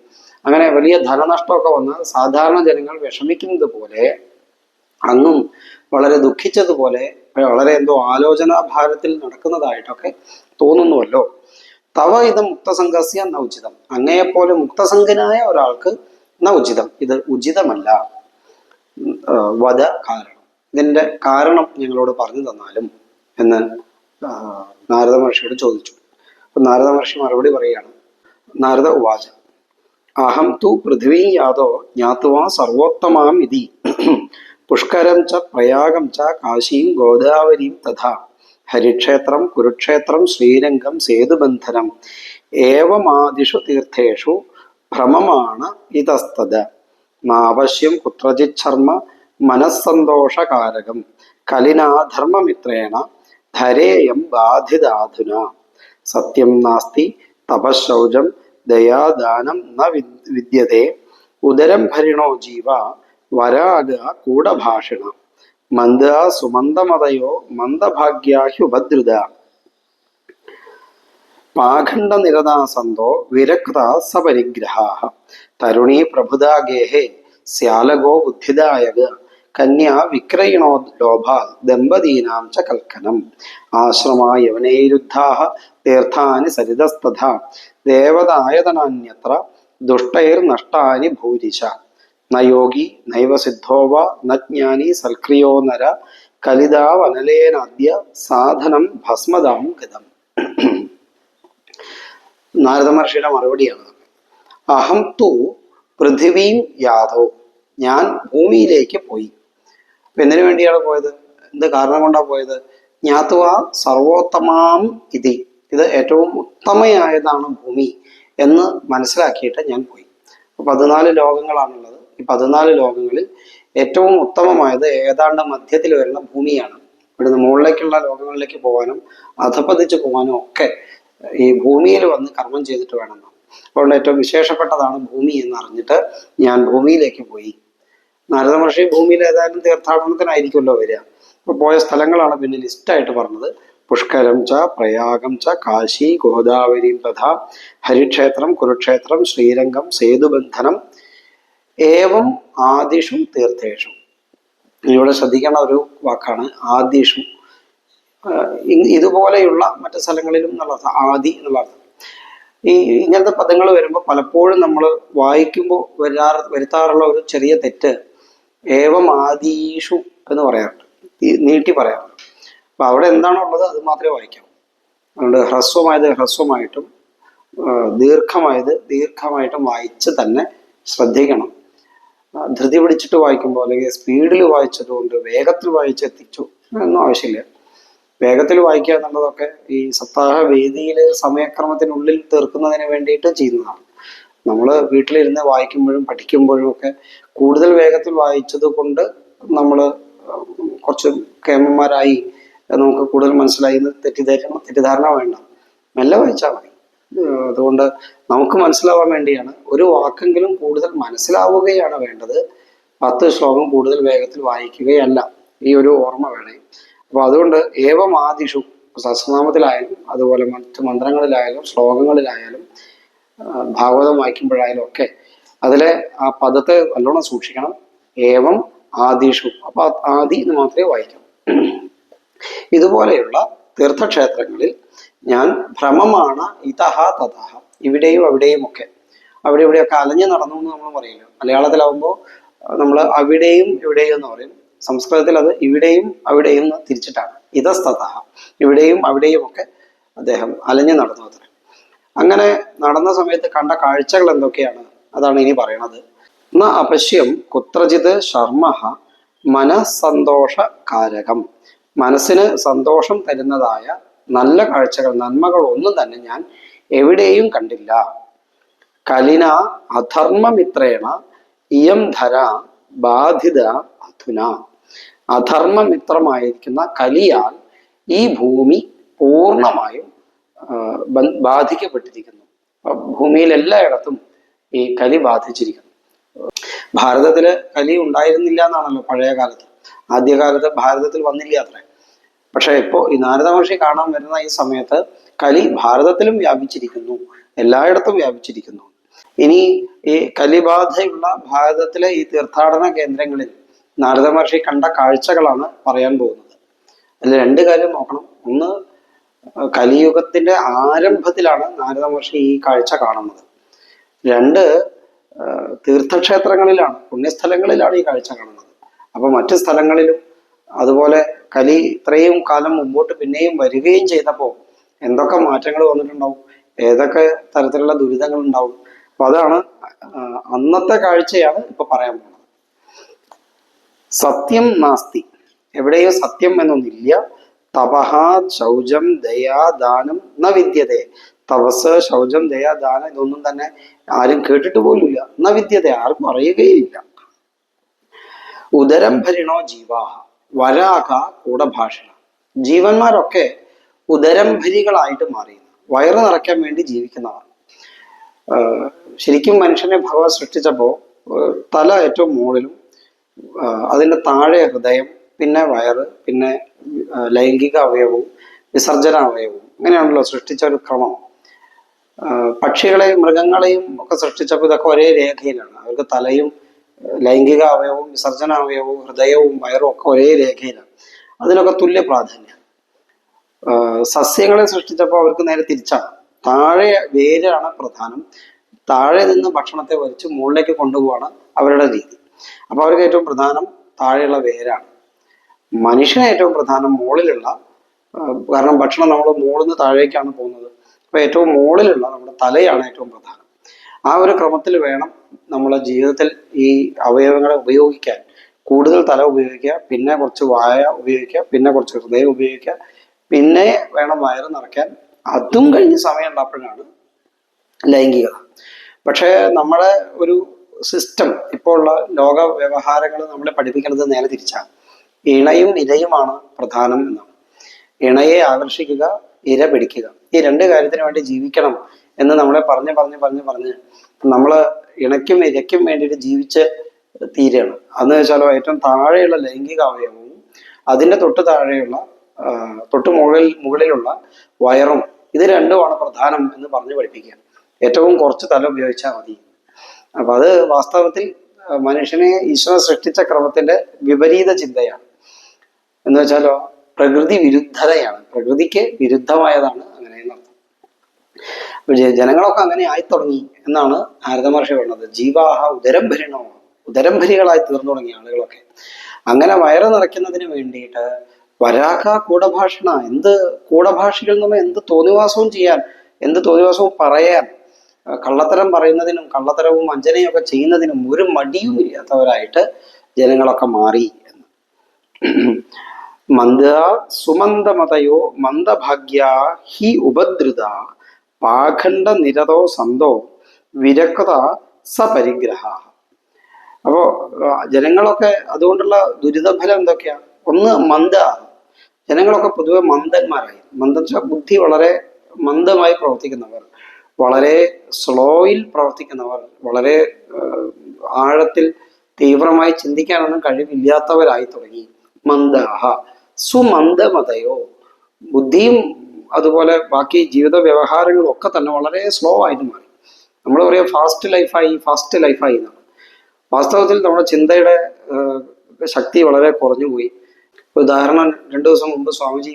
അങ്ങനെ വലിയ ധനനഷ്ടമൊക്കെ വന്ന് സാധാരണ ജനങ്ങൾ വിഷമിക്കുന്നത് പോലെ അങ്ങും വളരെ ദുഃഖിച്ചതുപോലെ, വളരെ എന്തോ ആലോചനാ ഭാരത്തിൽ നടക്കുന്നതായിട്ടൊക്കെ തോന്നുന്നുവല്ലോ. തവ ഇത് മുക്തസംഘസ്യ ന ഉചിതം, അങ്ങയെപ്പോലെ മുക്തസംഘനായ ഒരാൾക്ക് ന ഉചിതം, ഇത് ഉചിതമല്ല. വധ കാരണം, ഇതിന്റെ കാരണം ഞങ്ങളോട് പറഞ്ഞു തന്നാലും എന്ന് നാരദ മഹർഷിയോട് ചോദിച്ചു. അപ്പൊ നാരദ മഹർഷി മറുപടി പറയുകയാണ്. നാരദ ഉവാച അഹം തു പൃഥ്വീ യാതോ ജ്ഞാത്വാ സർവോത്തമാം ഇതി പുഷ്കരം ച പ്രയാഗം ച കാശീം ഗോദാവരീം തഥാ ഹരിക്ഷേത്രം കുരുക്ഷേത്രം ശ്രീരംഗം സേതുബന്ധനം ഏവമാദിഷു തീർത്ഥേഷു ഭ്രമമാണ് ഇതസ്തത് നാവശ്യം കുത്രചിച്ഛർമ്മ മനസ്സന്തോഷകാരകം കലിനാധർമ്മമിത്രേണ ധരേയം ബാധിതാധുന സത്യം നാസ്തി തപശൗചം ദയാദാനം ന വിദ്യത്തെ ഉദരം ഭരിണോ ജീവ വരാഗ കൂടഭാഷിണ മന്ദ സുമന്ദമതയോ മന്ദഭാഗ്യാഹ്യുപദ്രുത പാഖണ്ഡനിരതാസന്തോ വിരക്ത സപരിഗ്രഹാഃ തരുണീ പ്രഭുതാ ഗേഹേ സ്യാലകോ ബുദ്ധിദായക കന്യാ വിക്രയിണോ ലോഭാൽ ദമ്പതീനാം ച കൽക്കനം ആശ്രമാ യവനൈരുദ്ധാഃ തീർത്ഥാനി സരിതസ്തഥാ ദേവതായതനാന്യത്ര ദുഷ്ടൈർനഷ്ടാനി ഭൂരിശ ന യോഗി നൈവ സിദ്ധോ വ ന ജ്ഞാനി സൽക്രിയോ നര കലിതാവനലേനാദ്യ സാധനം ഭസ്മദാം ഗതം. നാരദ മഹർഷിയുടെ മറുപടിയാണ്. അഹം തു പൃഥിവീം യാതോ, ഞാൻ ഭൂമിയിലേക്ക് പോയി. അപ്പൊ എന്തിനു വേണ്ടിയാണ് പോയത്? എന്ത് കാരണം കൊണ്ടാണ് പോയത്? ജ്ഞാത്വ സർവോത്തമാം ഇതി, ഇത് ഏറ്റവും ഉത്തമയായതാണ് ഭൂമി എന്ന് മനസ്സിലാക്കിയിട്ട് ഞാൻ പോയി. 14 ലോകങ്ങളാണുള്ളത്. ഈ 14 ലോകങ്ങളിൽ ഏറ്റവും ഉത്തമമായത് ഏതാണ്ട് മധ്യത്തിൽ വരുന്ന ഭൂമിയാണ്. ഇവിടുന്ന് മുകളിലേക്കുള്ള ലോകങ്ങളിലേക്ക് പോകാനും അധപതിച്ച് പോകാനും ഒക്കെ ഈ ഭൂമിയിൽ വന്ന് കർമ്മം ചെയ്തിട്ട് വേണം. അതുകൊണ്ട് ഏറ്റവും വിശേഷപ്പെട്ടതാണ് ഭൂമി എന്ന് അറിഞ്ഞിട്ട് ഞാൻ ഭൂമിയിലേക്ക് പോയി. നാരദ മഹർഷി ഭൂമിയിൽ ഏതായാലും തീർത്ഥാടനത്തിനായിരിക്കുമല്ലോ വരിക. അപ്പൊ പോയ സ്ഥലങ്ങളാണ് പിന്നെ ലിസ്റ്റായിട്ട് പറഞ്ഞത്. പുഷ്കരം ച പ്രയാഗം ച കാശി ഗോദാവരീം തഥാ ഹരിക്ഷേത്രം കുരുക്ഷേത്രം ശ്രീരംഗം സേതുബന്ധനം ഏവം ആദിഷു തീർത്ഥേഷു. ഇവിടെ ശ്രദ്ധിക്കേണ്ട ഒരു വാക്കാണ് ആദിഷു. ഇതുപോലെയുള്ള മറ്റു സ്ഥലങ്ങളിലും എന്നുള്ള അർത്ഥം, ആദി എന്നുള്ള അർത്ഥം. ഈ ഇങ്ങനത്തെ പദങ്ങൾ വരുമ്പോൾ പലപ്പോഴും നമ്മൾ വായിക്കുമ്പോൾ വരുത്താറുള്ള ഒരു ചെറിയ തെറ്റ് ഏവം ആദീഷു എന്ന് പറയാറുണ്ട്, നീട്ടി പറയാറുണ്ട്. അപ്പൊ അവിടെ എന്താണോ ഉള്ളത് അത് മാത്രമേ വായിക്കാവൂ. അതുകൊണ്ട് ഹ്രസ്വമായത് ഹ്രസ്വമായിട്ടും ദീർഘമായത് ദീർഘമായിട്ടും വായിച്ച് തന്നെ ശ്രദ്ധിക്കണം. ധൃതി പിടിച്ചിട്ട് വായിക്കുമ്പോൾ അല്ലെങ്കിൽ സ്പീഡിൽ വായിച്ചതുകൊണ്ട് വേഗത്തിൽ വായിച്ചെത്തിച്ചു ഒന്നും ആവശ്യമില്ല. വേഗത്തിൽ വായിക്കുക എന്നുള്ളതൊക്കെ ഈ സപ്താഹ വേദിയിൽ സമയക്രമത്തിനുള്ളിൽ തീർക്കുന്നതിന് വേണ്ടിയിട്ട് ചെയ്യുന്നതാണ്. നമ്മൾ വീട്ടിലിരുന്ന് വായിക്കുമ്പോഴും പഠിക്കുമ്പോഴും ഒക്കെ കൂടുതൽ വേഗത്തിൽ വായിച്ചത് കൊണ്ട് നമ്മൾ കുറച്ച് കേമന്മാരായി, നമുക്ക് കൂടുതൽ മനസ്സിലായി തെറ്റിദ്ധാരണ വേണ്ട, മെല്ലെ വായിച്ചാൽ മതി. അതുകൊണ്ട് നമുക്ക് മനസ്സിലാവാൻ വേണ്ടിയാണ്. ഒരു വാക്കെങ്കിലും കൂടുതൽ മനസ്സിലാവുകയാണ് വേണ്ടത്, 10 ശ്ലോകം കൂടുതൽ വേഗത്തിൽ വായിക്കുകയല്ല. ഈ ഒരു ഓർമ്മ വേണേ. അപ്പൊ അതുകൊണ്ട് ഏവം ആദിഷു, സഹസ്രനാമത്തിലായാലും അതുപോലെ മറ്റ് മന്ത്രങ്ങളിലായാലും ശ്ലോകങ്ങളിലായാലും ഭാഗവതം വായിക്കുമ്പോഴായാലും ഒക്കെ അതിലെ ആ പദത്തെ നല്ലോണം സൂക്ഷിക്കണം. ഏവം ആദിഷു, അപ്പൊ ആദി എന്ന് മാത്രമേ വായിക്കാവൂ. ഇതുപോലെയുള്ള തീർത്ഥക്ഷേത്രങ്ങളിൽ ഞാൻ ഭ്രമമാണ് ഇതഹ തതഹ, ഇവിടെയും അവിടെയും ഒക്കെ, അവിടെ ഇവിടെയൊക്കെ അലഞ്ഞു നടന്നു എന്ന് നമ്മൾ പറയില്ല. മലയാളത്തിലാവുമ്പോൾ നമ്മൾ അവിടെയും ഇവിടെയും എന്ന് പറയും. സംസ്കൃതത്തിൽ അത് ഇവിടെയും അവിടെയും എന്ന് തിരിച്ചിട്ടാണ്. ഇതസ്തതഹ, ഇവിടെയും അവിടെയും ഒക്കെ അദ്ദേഹം അലഞ്ഞു നടന്നു അത്ര. അങ്ങനെ നടന്ന സമയത്ത് കണ്ട കാഴ്ചകൾ എന്തൊക്കെയാണ്? അതാണ് ഇനി പറയണത്. ന അപശ്യം കുത്രചിത് ശർമ്മ മനസ്സന്തോഷകാരകം, മനസ്സിന് സന്തോഷം തരുന്നതായ നല്ല കാഴ്ചകൾ, നന്മകൾ ഒന്നും തന്നെ ഞാൻ എവിടെയും കണ്ടില്ല. കലിന അധർമ്മമിത്രേണ ഇയം ധര ബാധിത അധുന, അധർമ്മമിത്രമായിരിക്കുന്ന കലിയാൽ ഈ ഭൂമി പൂർണ്ണമായും ബാധിക്കപ്പെട്ടിരിക്കുന്നു. ഭൂമിയിൽ എല്ലായിടത്തും ഈ കലി ബാധിച്ചിരിക്കുന്നു. ഭാരതത്തില് കലി ഉണ്ടായിരുന്നില്ല എന്നാണല്ലോ പഴയ കാലത്ത്. ആദ്യകാലത്ത് ഭാരതത്തിൽ വന്നില്ല അത്രേ. പക്ഷെ ഇപ്പോൾ ഈ നാരദ മഹർഷി കാണാൻ വരുന്ന ഈ സമയത്ത് കലി ഭാരതത്തിലും വ്യാപിച്ചിരിക്കുന്നു, എല്ലായിടത്തും വ്യാപിച്ചിരിക്കുന്നു. ഇനി ഈ കലിബാധയുള്ള ഭാരതത്തിലെ ഈ തീർത്ഥാടന കേന്ദ്രങ്ങളിൽ നാരദ മഹർഷി കണ്ട കാഴ്ചകളാണ് പറയാൻ പോകുന്നത്. അതിൽ 2 കാര്യം നോക്കണം. ഒന്ന്, കലിയുഗത്തിന്റെ ആരംഭത്തിലാണ് നാരദ മഹർഷി ഈ കാഴ്ച കാണുന്നത്. രണ്ട്, തീർത്ഥക്ഷേത്രങ്ങളിലാണ്, പുണ്യസ്ഥലങ്ങളിലാണ് ഈ കാഴ്ച കാണുന്നത്. അപ്പൊ മറ്റു സ്ഥലങ്ങളിലും അതുപോലെ കലി ഇത്രയും കാലം മുമ്പോട്ട് പിന്നെയും വരികയും ചെയ്തപ്പോൾ എന്തൊക്കെ മാറ്റങ്ങൾ വന്നിട്ടുണ്ടാവും, ഏതൊക്കെ തരത്തിലുള്ള ദുരിതങ്ങൾ ഉണ്ടാവും. അപ്പൊ അതാണ് അന്നത്തെ കാഴ്ചയാണ് ഇപ്പൊ പറയാൻ പോകുന്നത്. സത്യം നാസ്തി, എവിടെയോ സത്യം എന്നൊന്നില്ല. തപഹ ശൗചം ദയാ ദാനം ന വിദ്യതേ. തപസ്, ശൗചം, ദയാ, ദാനം ഇതൊന്നും തന്നെ ആരും കേട്ടിട്ട് പോലുമില്ല. ന വിദ്യതേ, ആർക്കും അറിയുകയില്ല. ഉദരം ഭരിണോ ജീവാഹ വരാഹ കൂടഭാഷണ. ജീവന്മാരൊക്കെ ഉദരംഭരികളായിട്ട് മാറിയുന്നു, വയറ് നിറയ്ക്കാൻ വേണ്ടി ജീവിക്കുന്നവർ. ശരിക്കും മനുഷ്യനെ ഭഗവാൻ സൃഷ്ടിച്ചപ്പോൾ തല ഏറ്റവും മുകളിലും, അതിൻ്റെ താഴെ ഹൃദയം, പിന്നെ വയറ്, പിന്നെ ലൈംഗിക അവയവവും വിസർജന അവയവവും, ഇങ്ങനെയാണല്ലോ സൃഷ്ടിച്ച ഒരു ക്രമം. പക്ഷികളെയും മൃഗങ്ങളെയും ഒക്കെ സൃഷ്ടിച്ചപ്പോൾ ഇതൊക്കെ ഒരേ രേഖയിലാണ്. അവർക്ക് തലയും ലൈംഗിക അവയവവും വിസർജന അവയവവും ഹൃദയവും വയറും ഒക്കെ ഒരേ രേഖയിലാണ്. അതിനൊക്കെ തുല്യ പ്രാധാന്യം. സസ്യങ്ങളെ സൃഷ്ടിച്ചപ്പോൾ അവർക്ക് നേരെ തിരിച്ചാണ്. താഴെ വേരാണ് പ്രധാനം. താഴെ നിന്ന് ഭക്ഷണത്തെ വലിച്ച് മുകളിലേക്ക് കൊണ്ടുപോവാണ് അവരുടെ രീതി. അപ്പൊ അവർക്ക് ഏറ്റവും പ്രധാനം താഴെയുള്ള വേരാണ്. മനുഷ്യന് ഏറ്റവും പ്രധാനം മുകളിലുള്ള, കാരണം ഭക്ഷണം നമ്മൾ മുകളിൽ നിന്ന് താഴേക്കാണ് പോകുന്നത്. അപ്പൊ ഏറ്റവും മുകളിലുള്ള നമ്മുടെ തലയാണ് ഏറ്റവും പ്രധാനം. ആ ഒരു ക്രമത്തിൽ വേണം നമ്മളെ ജീവിതത്തിൽ ഈ അവയവങ്ങളെ ഉപയോഗിക്കാൻ. കൂടുതൽ തല ഉപയോഗിക്കുക, പിന്നെ കുറച്ച് വായ ഉപയോഗിക്കുക, പിന്നെ കുറച്ച് ഹൃദയം ഉപയോഗിക്കുക, പിന്നെ വേണം വയറ് നിറയ്ക്കാൻ. അതും കഴിഞ്ഞ് സമയം ഉള്ളപ്പോഴാണ് ലൈംഗികത. പക്ഷേ നമ്മുടെ ഒരു സിസ്റ്റം, ഇപ്പോൾ ഉള്ള ലോക വ്യവഹാരങ്ങൾ നമ്മളെ പഠിപ്പിക്കുന്നത് നേരെ തിരിച്ചാണ്. ഇണയും ഇരയുമാണ് പ്രധാനം എന്നാണ്. ഇണയെ ആകർഷിക്കുക, ഇര പിടിക്കുക, ഈ രണ്ട് കാര്യത്തിന് വേണ്ടി ജീവിക്കണം എന്ന് നമ്മളെ പറഞ്ഞ് നമ്മള് ഇണയ്ക്കും ഇരയ്ക്കും വേണ്ടിയിട്ട് ജീവിച്ച് തീരെയാണ്. അതെന്ന് വെച്ചാലോ, ഏറ്റവും താഴെയുള്ള ലൈംഗിക അവയവവും അതിൻ്റെ തൊട്ട് താഴെയുള്ള തൊട്ട് മുകളിലുള്ള വയറും, ഇത് രണ്ടുമാണ് പ്രധാനം എന്ന് പറഞ്ഞു പഠിപ്പിക്കുക. ഏറ്റവും കുറച്ച് തല ഉപയോഗിച്ചാൽ മതി. അപ്പൊ അത് വാസ്തവത്തിൽ മനുഷ്യനെ ഈശ്വരൻ സൃഷ്ടിച്ച ക്രമത്തിന്റെ വിപരീത ചിന്തയാണ്. എന്ന് വെച്ചാലോ, പ്രകൃതി വിരുദ്ധതയാണ്, പ്രകൃതിക്ക് വിരുദ്ധമായതാണ് അങ്ങനെ എന്നർത്ഥം. ജനങ്ങളൊക്കെ അങ്ങനെ ആയി തുടങ്ങി എന്നാണ് നാരദ മഹർഷി പറയുന്നത്. ജീവാഹ ഉദരംഭരിണോ, ഉദരംഭരികളായി തീർന്നു തുടങ്ങിയ ആളുകളൊക്കെ. അങ്ങനെ വയറ് നിറയ്ക്കുന്നതിന് വേണ്ടിയിട്ട് വരാഹ കൂടഭാഷണ, എന്ത് കൂടഭാഷികൾ എന്ന് പറഞ്ഞാൽ എന്ത് തോന്നിവാസവും ചെയ്യാൻ, എന്ത് തോന്നിവാസവും പറയാൻ, കള്ളത്തരം പറയുന്നതിനും കള്ളത്തരവും വഞ്ചനയും ഒക്കെ ചെയ്യുന്നതിനും ഒരു മടിയും ഇല്ലാത്തവരായിട്ട് ജനങ്ങളൊക്കെ മാറി എന്ന്. മന്ദ സുമന്ദമതയോ മന്ദഭാഗ്യ ഹി ഉപദ്രുത പാഖണ്ഡ നിരതോ സന്തോ വിരക്ത സപരിഗ്രഹ. അപ്പോ ജനങ്ങളൊക്കെ അതുകൊണ്ടുള്ള ദുരിതഫലം എന്തൊക്കെയാ? ഒന്ന് മന്ദ, ജനങ്ങളൊക്കെ പൊതുവെ മന്ദന്മാരായി. മന്ദം വെച്ചാൽ ബുദ്ധി വളരെ മന്ദമായി പ്രവർത്തിക്കുന്നവർ, വളരെ സ്ലോയിൽ പ്രവർത്തിക്കുന്നവർ, വളരെ ആഴത്തിൽ തീവ്രമായി ചിന്തിക്കാനൊന്നും കഴിവില്ലാത്തവരായി തുടങ്ങി. മന്ദാഹ. സുമന്ദമതയോ, ബുദ്ധിയും അതുപോലെ ബാക്കി ജീവിത വ്യവഹാരങ്ങളും ഒക്കെ തന്നെ വളരെ സ്ലോ ആയിട്ട് മാറി. നമ്മൾ പറയാം ഫാസ്റ്റ് ലൈഫായി എന്നാണ്. വാസ്തവത്തിൽ നമ്മുടെ ചിന്തയുടെ ശക്തി വളരെ കുറഞ്ഞുപോയി. ഉദാഹരണം, 2 ദിവസം മുമ്പ് സ്വാമിജി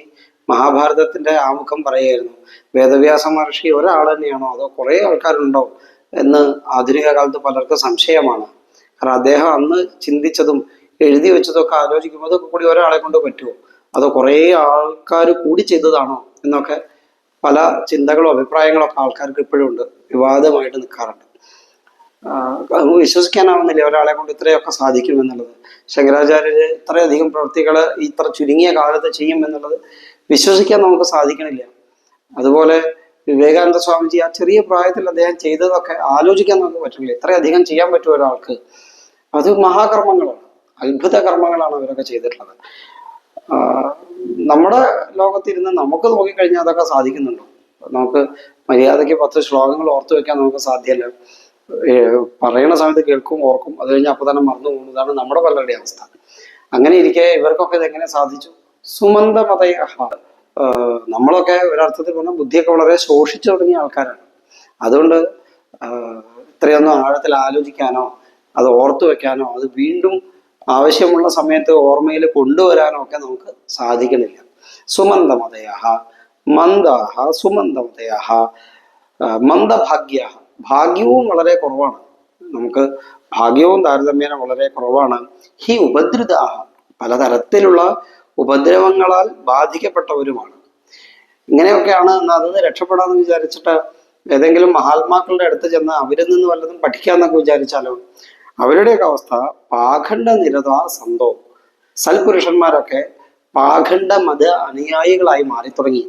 മഹാഭാരതത്തിന്റെ ആമുഖം പറയുകയായിരുന്നു. വേദവ്യാസ മഹർഷി ഒരാൾ തന്നെയാണോ അതോ കുറേ ആൾക്കാരുണ്ടോ എന്ന് ആധുനിക കാലത്ത് പലർക്കും സംശയമാണ്. കാരണം അദ്ദേഹം അന്ന് ചിന്തിച്ചതും എഴുതി വെച്ചതൊക്കെ ആലോചിക്കുമ്പോൾ അതൊക്കെ കൂടി ഒരാളെ കൊണ്ട് പറ്റുമോ, അതോ കുറേ ആൾക്കാർ കൂടി ചെയ്തതാണോ എന്നൊക്കെ പല ചിന്തകളും അഭിപ്രായങ്ങളും ഒക്കെ ആൾക്കാർക്ക് ഇപ്പോഴും ഉണ്ട്, വിവാദമായിട്ട് നിൽക്കാറുണ്ട്. നമുക്ക് വിശ്വസിക്കാനാവുന്നില്ല ഒരാളെ കൊണ്ട് ഇത്രയൊക്കെ സാധിക്കും എന്നുള്ളത്. ശങ്കരാചാര്യര് ഇത്രയധികം പ്രവൃത്തികൾ ഇത്ര ചുരുങ്ങിയ കാലത്ത് ചെയ്യും എന്നുള്ളത് വിശ്വസിക്കാൻ നമുക്ക് സാധിക്കണില്ല. അതുപോലെ വിവേകാനന്ദ സ്വാമിജി ആ ചെറിയ പ്രായത്തിൽ അദ്ദേഹം ചെയ്തതൊക്കെ ആലോചിക്കാൻ നമുക്ക് പറ്റില്ല. ഇത്രയധികം ചെയ്യാൻ പറ്റും ഒരാൾക്ക്. അത് മഹാകർമ്മങ്ങളാണ്, അത്ഭുത കർമ്മങ്ങളാണ് അവരൊക്കെ ചെയ്തിട്ടുള്ളത്. നമ്മുടെ ലോകത്തിരുന്ന് നമുക്ക് നോക്കിക്കഴിഞ്ഞാൽ അതൊക്കെ സാധിക്കുന്നുണ്ടോ? നമുക്ക് മര്യാദയ്ക്ക് 10 ശ്ലോകങ്ങൾ ഓർത്തു വെക്കാൻ നമുക്ക് സാധ്യമല്ല. പറയണ സമയത്ത് കേൾക്കും, ഓർക്കും, അത് കഴിഞ്ഞ് അപ്പൊ തന്നെ മറന്നു പോകും. ഇതാണ് നമ്മുടെ പലരുടെ അവസ്ഥ. അങ്ങനെ ഇരിക്കെ ഇവർക്കൊക്കെ ഇതെങ്ങനെ സാധിച്ചു? സുമന്ദമതയ. നമ്മളൊക്കെ ഒരർത്ഥത്തിൽ പറഞ്ഞാൽ ബുദ്ധിയൊക്കെ വളരെ ശോഷിച്ചു തുടങ്ങിയ ആൾക്കാരാണ്. അതുകൊണ്ട് ഇത്രയൊന്നും ആഴത്തിൽ ആലോചിക്കാനോ അത് ഓർത്തു വെക്കാനോ അത് വീണ്ടും ആവശ്യമുള്ള സമയത്ത് ഓർമ്മയിൽ കൊണ്ടുവരാനോ ഒക്കെ നമുക്ക് സാധിക്കണില്ല. സുമന്ദമതയ മന്ദാഹ സുമന്ദമതയാഹ മന്ദഭാഗ്യ, ഭാഗ്യവും വളരെ കുറവാണ്. നമുക്ക് ഭാഗ്യവും താരതമ്യേന വളരെ കുറവാണ്. ഹി ഉപദ്രുതാഹ, പലതരത്തിലുള്ള ഉപദ്രവങ്ങളാൽ ബാധിക്കപ്പെട്ടവരുമാണ്. ഇങ്ങനെയൊക്കെയാണ് അതിൽ നിന്ന് രക്ഷപ്പെടാമെന്ന് വിചാരിച്ചിട്ട് ഏതെങ്കിലും മഹാത്മാക്കളുടെ അടുത്ത് ചെന്ന് അവരിൽ നിന്ന് വല്ലതും പഠിക്കാന്നൊക്കെ വിചാരിച്ചാലോ, അവരുടെയൊക്കെ അവസ്ഥ പാഖണ്ഡ നിരത സന്തോ, സൽപുരുഷന്മാരൊക്കെ പാഖണ്ഡ മത അനുയായികളായി മാറി തുടങ്ങി.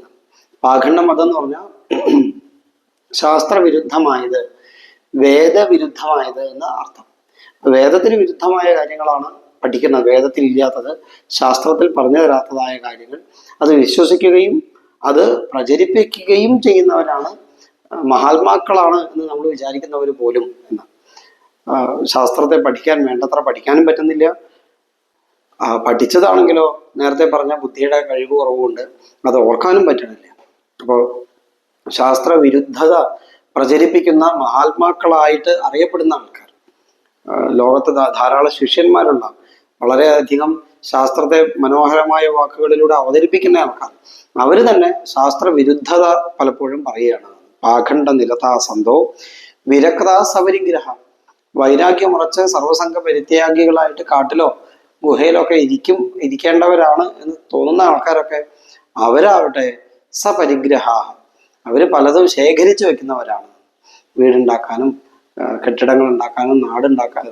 പാഖണ്ഡ മതം എന്ന് പറഞ്ഞാൽ ശാസ്ത്രവിരുദ്ധമായത്, വേദവിരുദ്ധമായത് എന്ന് അർത്ഥം. വേദത്തിന് വിരുദ്ധമായ കാര്യങ്ങളാണ് പഠിക്കുന്നത്, വേദത്തിൽ ഇല്ലാത്തത്, ശാസ്ത്രത്തിൽ പറഞ്ഞു തരാത്തതായ കാര്യങ്ങൾ അത് വിശ്വസിക്കുകയും അത് പ്രചരിപ്പിക്കുകയും ചെയ്യുന്നവരാണ് മഹാത്മാക്കളാണ് എന്ന് നമ്മൾ വിചാരിക്കുന്നവർ പോലും. എന്ന് ശാസ്ത്രത്തെ പഠിക്കാൻ വേണ്ടത്ര പഠിക്കാനും പറ്റുന്നില്ല. പഠിച്ചതാണെങ്കിലോ നേരത്തെ പറഞ്ഞ ബുദ്ധിയുടെ കഴിവ് കുറവുകൊണ്ട് അത് ഓർക്കാനും പറ്റണില്ല. അപ്പോൾ ശാസ്ത്രവിരുദ്ധത പ്രചരിപ്പിക്കുന്ന മഹാത്മാക്കളായിട്ട് അറിയപ്പെടുന്ന ആൾക്കാർ, ലോകത്ത് ധാരാളം ശിഷ്യന്മാരുള്ള, വളരെയധികം ശാസ്ത്രത്തെ മനോഹരമായ വാക്കുകളിലൂടെ അവതരിപ്പിക്കുന്ന ആൾക്കാർ, അവർ തന്നെ ശാസ്ത്രവിരുദ്ധത പലപ്പോഴും പറയുകയാണ്. പാഖണ്ഡ നിരതാസന്തോ വിരക്ത സപരിഗ്രഹ, വൈരാഗ്യമുറച്ച് സർവസംഘ പരിത്യാഗികളായിട്ട് കാട്ടിലോ ഗുഹയിലോ ഒക്കെ ഇരിക്കേണ്ടവരാണ് എന്ന് തോന്നുന്ന ആൾക്കാരൊക്കെ അവരാവട്ടെ സപരിഗ്രഹ, അവര് പലതും ശേഖരിച്ചു വെക്കുന്നവരാണ്. വീടുണ്ടാക്കാനും കെട്ടിടങ്ങൾ ഉണ്ടാക്കാനും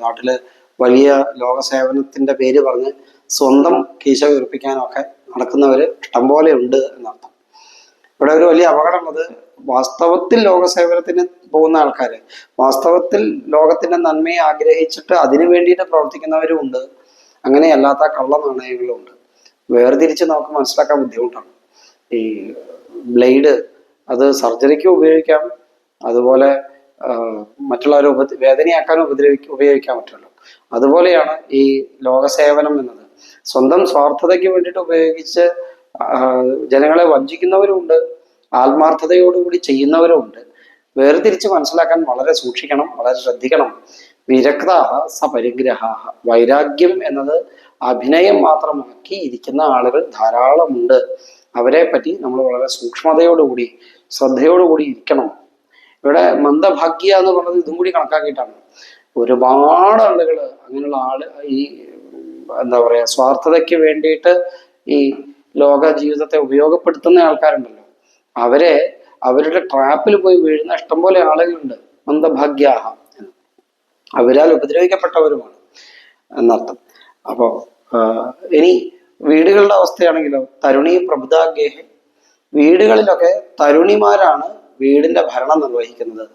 നാട്ടില് വലിയ ലോക സേവനത്തിന്റെ പേര് പറഞ്ഞ് സ്വന്തം കീശ വീർപ്പിക്കാനും ഒക്കെ നടക്കുന്നവര് ഇഷ്ടംപോലെ ഉണ്ട് എന്നർത്ഥം. ഇവിടെ ഒരു വലിയ അപകടമുള്ളത്, വാസ്തവത്തിൽ ലോക സേവനത്തിന് പോകുന്ന ആൾക്കാര്, വാസ്തവത്തിൽ ലോകത്തിന്റെ നന്മയെ ആഗ്രഹിച്ചിട്ട് അതിനു വേണ്ടിയിട്ട് പ്രവർത്തിക്കുന്നവരും ഉണ്ട്, അങ്ങനെയല്ലാത്ത കള്ള നാണയങ്ങളും ഉണ്ട്. വേർതിരിച്ച് നമുക്ക് മനസ്സിലാക്കാൻ ബുദ്ധിമുട്ടാണ്. ഈ ബ്ലേഡ് അത് സർജറിക്ക് ഉപയോഗിക്കാം, അതുപോലെ മറ്റുള്ളവരെ വേദനയാക്കാനും ഉപയോഗിക്കാൻ പറ്റുമല്ലോ. അതുപോലെയാണ് ഈ ലോകസേവനം എന്നത്. സ്വന്തം സ്വാർത്ഥതയ്ക്ക് വേണ്ടിയിട്ട് ഉപയോഗിച്ച് ജനങ്ങളെ വഞ്ചിക്കുന്നവരുമുണ്ട്, ആത്മാർത്ഥതയോടുകൂടി ചെയ്യുന്നവരുമുണ്ട്. വേർതിരിച്ച് മനസ്സിലാക്കാൻ വളരെ സൂക്ഷിക്കണം, വളരെ ശ്രദ്ധിക്കണം. വിരക്ത സപരിഗ്രഹ, വൈരാഗ്യം എന്നത് അഭിനയം മാത്രമാക്കി ഇരിക്കുന്ന ആളുകൾ ധാരാളമുണ്ട്. അവരെ പറ്റി നമ്മൾ വളരെ സൂക്ഷ്മതയോടുകൂടി ശ്രദ്ധയോടുകൂടി ഇരിക്കണം. ഇവിടെ മന്ദഭാഗ്യ എന്ന് പറഞ്ഞത് ഇതും കൂടി കണക്കാക്കിയിട്ടാണ്. ഒരുപാട് ആളുകൾ അങ്ങനെയുള്ള ഈ എന്താ പറയാ സ്വാർത്ഥതയ്ക്ക് വേണ്ടിയിട്ട് ഈ ലോക ജീവിതത്തെ ഉപയോഗപ്പെടുത്തുന്ന ആൾക്കാരുണ്ടല്ലോ, അവരുടെ ട്രാപ്പിൽ പോയി വീഴുന്ന ഇഷ്ടംപോലെ ആളുകളുണ്ട്. മന്ദഭാഗ്യാഹ, അവരാൽ ഉപദ്രവിക്കപ്പെട്ടവരുമാണ് എന്നർത്ഥം. അപ്പോ ഇനി വീടുകളുടെ അവസ്ഥയാണെങ്കിലോ, തരുണി പ്രബുധാഗേഹ, വീടുകളിലൊക്കെ തരുണിമാരാണ് വീടിന്റെ ഭരണം നിർവഹിക്കുന്നത്.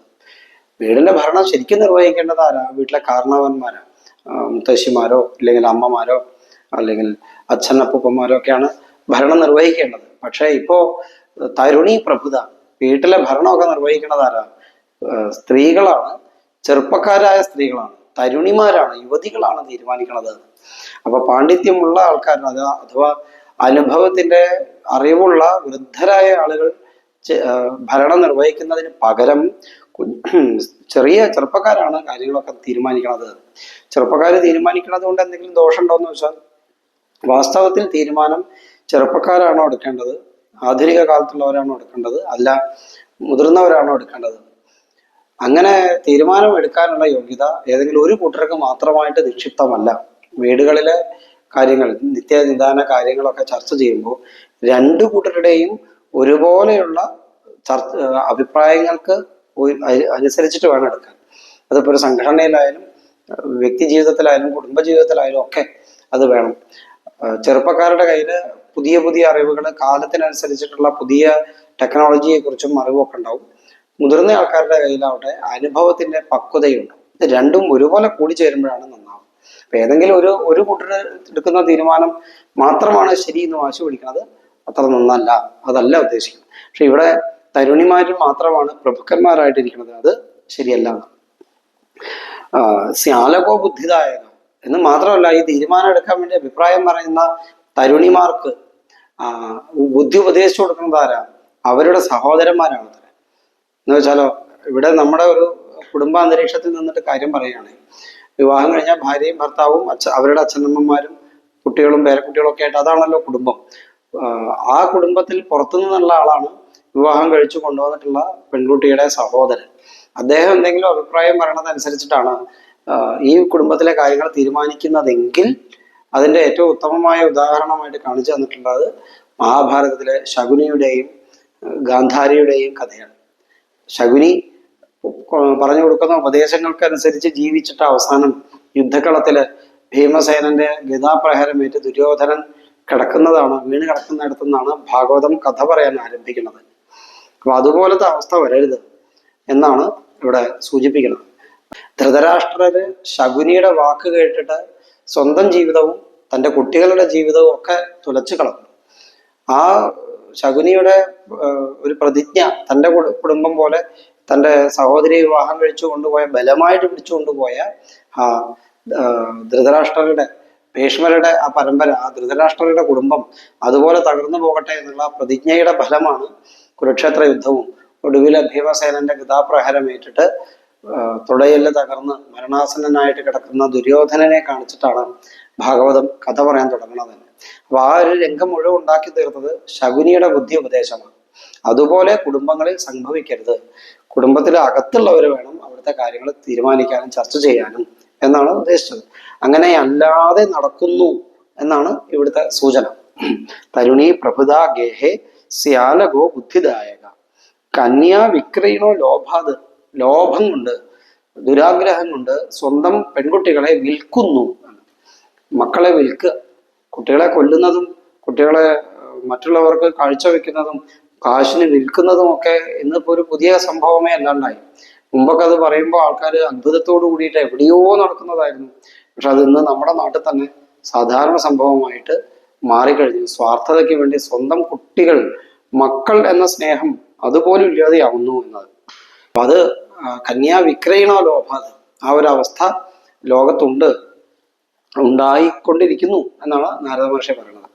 വീടിന്റെ ഭരണം ശരിക്കും നിർവഹിക്കേണ്ടത് ആരാ? വീട്ടിലെ കാരണവന്മാരാ, മുത്തശ്ശിമാരോ അല്ലെങ്കിൽ അമ്മമാരോ അല്ലെങ്കിൽ അച്ഛനപ്പൂപ്പന്മാരോ ഒക്കെയാണ് ഭരണം നിർവഹിക്കേണ്ടത്. പക്ഷെ ഇപ്പോ തരുണി പ്രഭുത, വീട്ടിലെ ഭരണമൊക്കെ നിർവഹിക്കുന്നത് ആരാ? സ്ത്രീകളാണ്, ചെറുപ്പക്കാരായ സ്ത്രീകളാണ്, തരുണിമാരാണ്, യുവതികളാണ് തീരുമാനിക്കുന്നത്. അപ്പൊ പാണ്ഡിത്യമുള്ള ആൾക്കാർ, അഥവാ അനുഭവത്തിന്റെ അറിവുള്ള വൃദ്ധരായ ആളുകൾ ഭരണം നിർവഹിക്കുന്നതിന് പകരം ചെറുപ്പക്കാരാണ് കാര്യങ്ങളൊക്കെ തീരുമാനിക്കുന്നത്. ചെറുപ്പക്കാർ തീരുമാനിക്കുന്നത് കൊണ്ട് എന്തെങ്കിലും ദോഷമുണ്ടോ എന്ന് വെച്ചാൽ, വാസ്തവത്തിൽ തീരുമാനം ചെറുപ്പക്കാരാണോ എടുക്കേണ്ടത്, ആധുനിക കാലത്തുള്ളവരാണോ എടുക്കേണ്ടത്, അല്ല മുതിർന്നവരാണോ എടുക്കേണ്ടത്? അങ്ങനെ തീരുമാനം എടുക്കാനുള്ള യോഗ്യത ഏതെങ്കിലും ഒരു കൂട്ടർക്ക് മാത്രമായിട്ട് നിക്ഷിപ്തമല്ല. വീടുകളിലെ കാര്യങ്ങൾ, നിത്യനിദാന കാര്യങ്ങളൊക്കെ ചർച്ച ചെയ്യുമ്പോൾ രണ്ടു കൂട്ടരുടെയും ഒരുപോലെയുള്ള അഭിപ്രായങ്ങൾക്ക് അനുസരിച്ചിട്ട് വേണം എടുക്കാൻ. അതിപ്പോൾ ഒരു സംഘടനയിലായാലും വ്യക്തി ജീവിതത്തിലായാലും കുടുംബജീവിതത്തിലായാലും ഒക്കെ അത് വേണം. ചെറുപ്പക്കാരുടെ കയ്യിൽ പുതിയ പുതിയ അറിവുകൾ, കാലത്തിനനുസരിച്ചിട്ടുള്ള പുതിയ ടെക്നോളജിയെ കുറിച്ചും അറിവൊക്കെ ഉണ്ടാവും. മുതിർന്ന ആൾക്കാരുടെ കയ്യിലാവട്ടെ അനുഭവത്തിന്റെ പക്വതയുണ്ട്. ഇത് രണ്ടും ഒരുപോലെ കൂടി ചേരുമ്പോഴാണ് നന്നാവും. അപ്പൊ ഏതെങ്കിലും ഒരു കൂട്ടർ എടുക്കുന്ന തീരുമാനം മാത്രമാണ് ശരി എന്ന് വാശി പിടിക്കുന്നത്, അത്ര നന്നല്ല, അതല്ല ഉദ്ദേശിക്കുന്നത്. പക്ഷെ ഇവിടെ തരുണിമാരിൽ മാത്രമാണ് പ്രഭുക്കന്മാരായിട്ടിരിക്കുന്നത്, അത് ശരിയല്ല. സ്യാലകോ ബുദ്ധിദായക എന്ന് മാത്രമല്ല, ഈ തീരുമാനം എടുക്കാൻ വേണ്ടി അഭിപ്രായം പറയുന്ന തരുണിമാർക്ക് ബുദ്ധി ഉപദേശിച്ചു കൊടുക്കുന്നത് ആരാ? അവരുടെ സഹോദരന്മാരാണ് അത്ര. എന്ന് വെച്ചാലോ, ഇവിടെ നമ്മുടെ ഒരു കുടുംബാന്തരീക്ഷത്തിൽ നിന്നിട്ട് കാര്യം പറയുകയാണ്. വിവാഹം കഴിഞ്ഞാൽ ഭാര്യയും ഭർത്താവും അവരുടെ അച്ഛനമ്മമാരും കുട്ടികളും പേരക്കുട്ടികളും ഒക്കെ ആയിട്ട്, അതാണല്ലോ കുടുംബം. ആ കുടുംബത്തിൽ പുറത്തു നിന്നുള്ള ആളാണ് വിവാഹം കഴിച്ചു കൊണ്ടുവന്നിട്ടുള്ള പെൺകുട്ടിയുടെ സഹോദരൻ. അദ്ദേഹം എന്തെങ്കിലും അഭിപ്രായം പറയണതനുസരിച്ചിട്ടാണ് ഈ കുടുംബത്തിലെ കാര്യങ്ങൾ തീരുമാനിക്കുന്നതെങ്കിൽ അതിന്റെ ഏറ്റവും ഉത്തമമായ ഉദാഹരണമായിട്ട് കാണിച്ചു തന്നിട്ടുള്ളത് മഹാഭാരതത്തിലെ ശകുനിയുടെയും ഗാന്ധാരിയുടെയും കഥയാണ്. ശകുനി പറഞ്ഞു കൊടുക്കുന്ന ഉപദേശങ്ങൾക്കനുസരിച്ച് ജീവിച്ചിട്ട് അവസാനം യുദ്ധക്കളത്തില് ഭീമസേനന്റെ ഗദാപ്രഹാരമേറ്റ് ദുര്യോധനൻ വീണ് കിടക്കുന്നിടത്തു നിന്നാണ് ഭാഗവതം കഥ പറയാൻ ആരംഭിക്കുന്നത്. അപ്പൊ അതുപോലത്തെ അവസ്ഥ വരരുത് എന്നാണ് ഇവിടെ സൂചിപ്പിക്കുന്നത്. ധൃതരാഷ്ട്രര് ശകുനിയുടെ വാക്ക് കേട്ടിട്ട് സ്വന്തം ജീവിതവും തൻ്റെ കുട്ടികളുടെ ജീവിതവും ഒക്കെ തുലച്ചു കളഞ്ഞു. ആ ശകുനിയുടെ ഒരു പ്രതിജ്ഞ തൻ്റെ കുടുംബം പോലെ തൻ്റെ സഹോദരി വിവാഹം കഴിച്ചു കൊണ്ടുപോയ, ബലമായിട്ട് പിടിച്ചു കൊണ്ടുപോയ ആ ധൃതരാഷ്ട്രരുടെ, ഭീഷ്മരുടെ ആ പരമ്പര, ആ ധൃതരാഷ്ട്രരുടെ കുടുംബം അതുപോലെ തകർന്നു പോകട്ടെ എന്നുള്ള പ്രതിജ്ഞയുടെ ഫലമാണ് കുരുക്ഷേത്ര യുദ്ധവും ഒടുവിലെ ഭീമസേനന്റെ ഗദാപ്രഹാരമേറ്റിട്ട് തുടയെല്ല് തകർന്ന് മരണാസന്നനായിട്ട് കിടക്കുന്ന ദുര്യോധനനെ കാണിച്ചിട്ടാണ് ഭാഗവതം കഥ പറയാൻ തുടങ്ങുന്നത് തന്നെ. അപ്പൊ ആ ഒരു രംഗം മുഴുവൻ ഉണ്ടാക്കി തീർത്തത് ശകുനിയുടെ ബുദ്ധി ഉപദേശമാണ്. അതുപോലെ കുടുംബങ്ങളിൽ സംഭവിക്കരുത്. കുടുംബത്തിലെ അകത്തുള്ളവർ വേണം അവിടുത്തെ കാര്യങ്ങൾ തീരുമാനിക്കാനും ചർച്ച ചെയ്യാനും എന്നാണ് ഉദ്ദേശിച്ചത്. അങ്ങനെ അല്ലാതെ നടക്കുന്നു എന്നാണ് ഇവിടുത്തെ സൂചന. തരുണി പ്രഭുത ഗേഹേ സ്യാലഗോ ബുദ്ധിദായക കന്യാ വിക്രയിണോ ലോഭാത്, ലോഭം കൊണ്ട്, ദുരാഗ്രഹം കൊണ്ട് സ്വന്തം പെൺകുട്ടികളെ വിൽക്കുന്നു. മക്കളെ വിൽക്കുക, കുട്ടികളെ കൊല്ലുന്നതും കുട്ടികളെ മറ്റുള്ളവർക്ക് കാഴ്ചവെക്കുന്നതും കാശിന് വിൽക്കുന്നതും ഒക്കെ ഇന്നിപ്പോ ഒരു പുതിയ സംഭവമേ അല്ലാണ്ടായി. മുമ്പൊക്കെ അത് പറയുമ്പോൾ ആൾക്കാർ അത്ഭുതത്തോടു കൂടിയിട്ട് എവിടെയോ നടക്കുന്നതായിരുന്നു. പക്ഷെ അത് ഇന്ന് നമ്മുടെ നാട്ടിൽ തന്നെ സാധാരണ സംഭവമായിട്ട് മാറിക്കഴിഞ്ഞു. സ്വാർത്ഥതയ്ക്ക് വേണ്ടി സ്വന്തം കുട്ടികൾ, മക്കൾ എന്ന സ്നേഹം അതുപോലും ഇല്ലാതെയാവുന്നു എന്നത്. അപ്പൊ അത് കന്യാ വിക്രയണ ലോഭാത്, ആ ഒരു അവസ്ഥ ലോകത്തുണ്ട്, ഉണ്ടായിക്കൊണ്ടിരിക്കുന്നു എന്നാണ് നാരദ മഹർഷി പറയുന്നത്.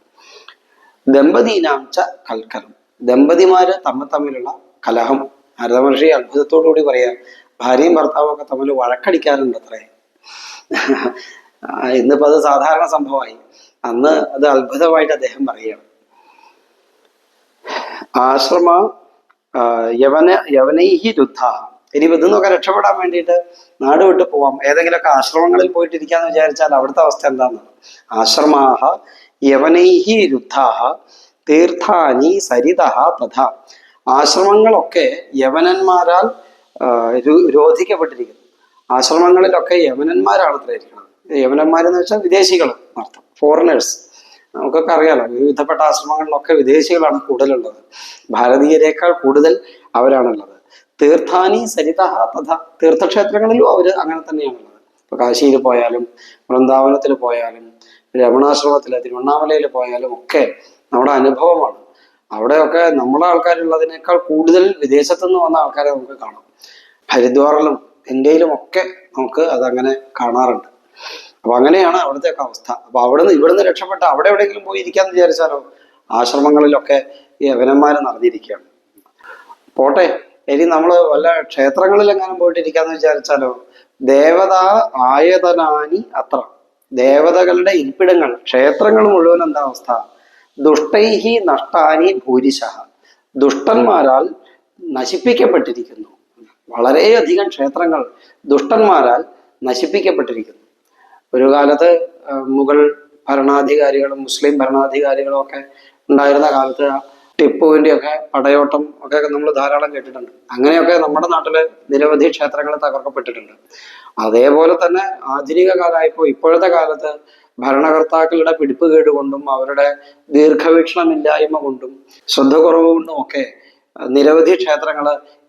ദമ്പതിനാംച കൽക്കലം, ദമ്പതിമാര് തമ്മിലുള്ള കലഹം. നാരദ മഹർഷി അത്ഭുതത്തോടു കൂടി പറയാ, ഭാര്യയും ഭർത്താവും ഒക്കെ തമ്മിൽ വഴക്കടിക്കാറുണ്ട് അത്രേ. ഇന്നിപ്പോ അത് സാധാരണ സംഭവമായി. അന്ന് അത് അത്ഭുതമായിട്ട് അദ്ദേഹം പറയുകയാണ്. ആശ്രമ യവനൈഹി രുദ്ധ, ഇനി ഇതിൽ നിന്നൊക്കെ രക്ഷപ്പെടാൻ വേണ്ടിയിട്ട് നാട് വിട്ടു പോവാം, ഏതെങ്കിലുമൊക്കെ ആശ്രമങ്ങളിൽ പോയിട്ടിരിക്കാന്ന് വിചാരിച്ചാൽ അവിടുത്തെ അവസ്ഥ എന്താന്ന്. ആശ്രമാഹ യവനൈഹി രുദ്ധാഹ തീർത്ഥാനി സരിതഹ തഥാ, ആശ്രമങ്ങളൊക്കെ യവനന്മാരാൽ രോധിക്കപ്പെട്ടിരിക്കുന്നു. ആശ്രമങ്ങളിലൊക്കെ യവനന്മാരാണ് ഇരിക്കുന്നത്. യവനന്മാരെന്ന് വെച്ചാൽ വിദേശികൾ അർത്ഥം, ഫോറിനേഴ്സ്. നമുക്കൊക്കെ അറിയാലോ, വിവിധപ്പെട്ട ആശ്രമങ്ങളിലൊക്കെ വിദേശികളാണ് കൂടുതലുള്ളത്. ഭാരതീയരെക്കാൾ കൂടുതൽ അവരാണുള്ളത്. തീർത്ഥാനി സരിതഹ തഥ, തീർത്ഥക്ഷേത്രങ്ങളിലും അവർ അങ്ങനെ തന്നെയാണുള്ളത്. ഇപ്പൊ കാശിയിൽ പോയാലും വൃന്ദാവനത്തിൽ പോയാലും രമണാശ്രമത്തില് തിരുവണ്ണാമലയിൽ പോയാലും ഒക്കെ നമ്മുടെ അനുഭവമാണ്. അവിടെയൊക്കെ നമ്മളെ ആൾക്കാരുള്ളതിനേക്കാൾ കൂടുതൽ വിദേശത്തുനിന്ന് വന്ന ആൾക്കാരെ നമുക്ക് കാണാം. ഹരിദ്വാറിലും ഇന്ത്യയിലും ഒക്കെ നമുക്ക് അതങ്ങനെ കാണാറുണ്ട്. അപ്പൊ അങ്ങനെയാണ് അവിടുത്തെ അവസ്ഥ. അപ്പൊ ഇവിടുന്ന് രക്ഷപ്പെട്ട അവിടെ എവിടെയെങ്കിലും പോയി ഇരിക്കാന്ന് വിചാരിച്ചാലോ, ആശ്രമങ്ങളിലൊക്കെ ഈ യവനന്മാര് നടന്നിരിക്കുകയാണ്. പോട്ടെ, ഇനി നമ്മള് വല്ല ക്ഷേത്രങ്ങളിലെങ്ങാനും പോയിട്ടിരിക്കാന്ന് വിചാരിച്ചാലോ, ദേവതാ ആയതനാനി അത്ര, ദേവതകളുടെ ഇരിപ്പിടങ്ങൾ, ക്ഷേത്രങ്ങൾ മുഴുവൻ എന്താ അവസ്ഥ. ദുഷ്ടൈഹി നഷ്ടാനി ഭൂരിശ, ദുഷ്ടന്മാരാൽ നശിപ്പിക്കപ്പെട്ടിരിക്കുന്നു. വളരെയധികം ക്ഷേത്രങ്ങൾ ദുഷ്ടന്മാരാൽ നശിപ്പിക്കപ്പെട്ടിരിക്കുന്നു. ഒരു കാലത്ത് മുഗൾ ഭരണാധികാരികളും മുസ്ലിം ഭരണാധികാരികളും ഒക്കെ ഉണ്ടായിരുന്ന കാലത്ത് ടിപ്പുവിൻ്റെ ഒക്കെ പടയോട്ടം ഒക്കെ നമ്മൾ ധാരാളം കേട്ടിട്ടുണ്ട്. അങ്ങനെയൊക്കെ നമ്മുടെ നാട്ടില് നിരവധി ക്ഷേത്രങ്ങൾ തകർക്കപ്പെട്ടിട്ടുണ്ട്. അതേപോലെ തന്നെ ആധുനിക കാലമായപ്പോൾ ഇപ്പോഴത്തെ കാലത്ത് ഭരണകർത്താക്കളുടെ പിടിപ്പ് കേടുകൊണ്ടും അവരുടെ ദീർഘവീക്ഷണമില്ലായ്മ കൊണ്ടും ശ്രദ്ധ കുറവ് കൊണ്ടും ഒക്കെ നിരവധി ക്ഷേത്രങ്ങൾ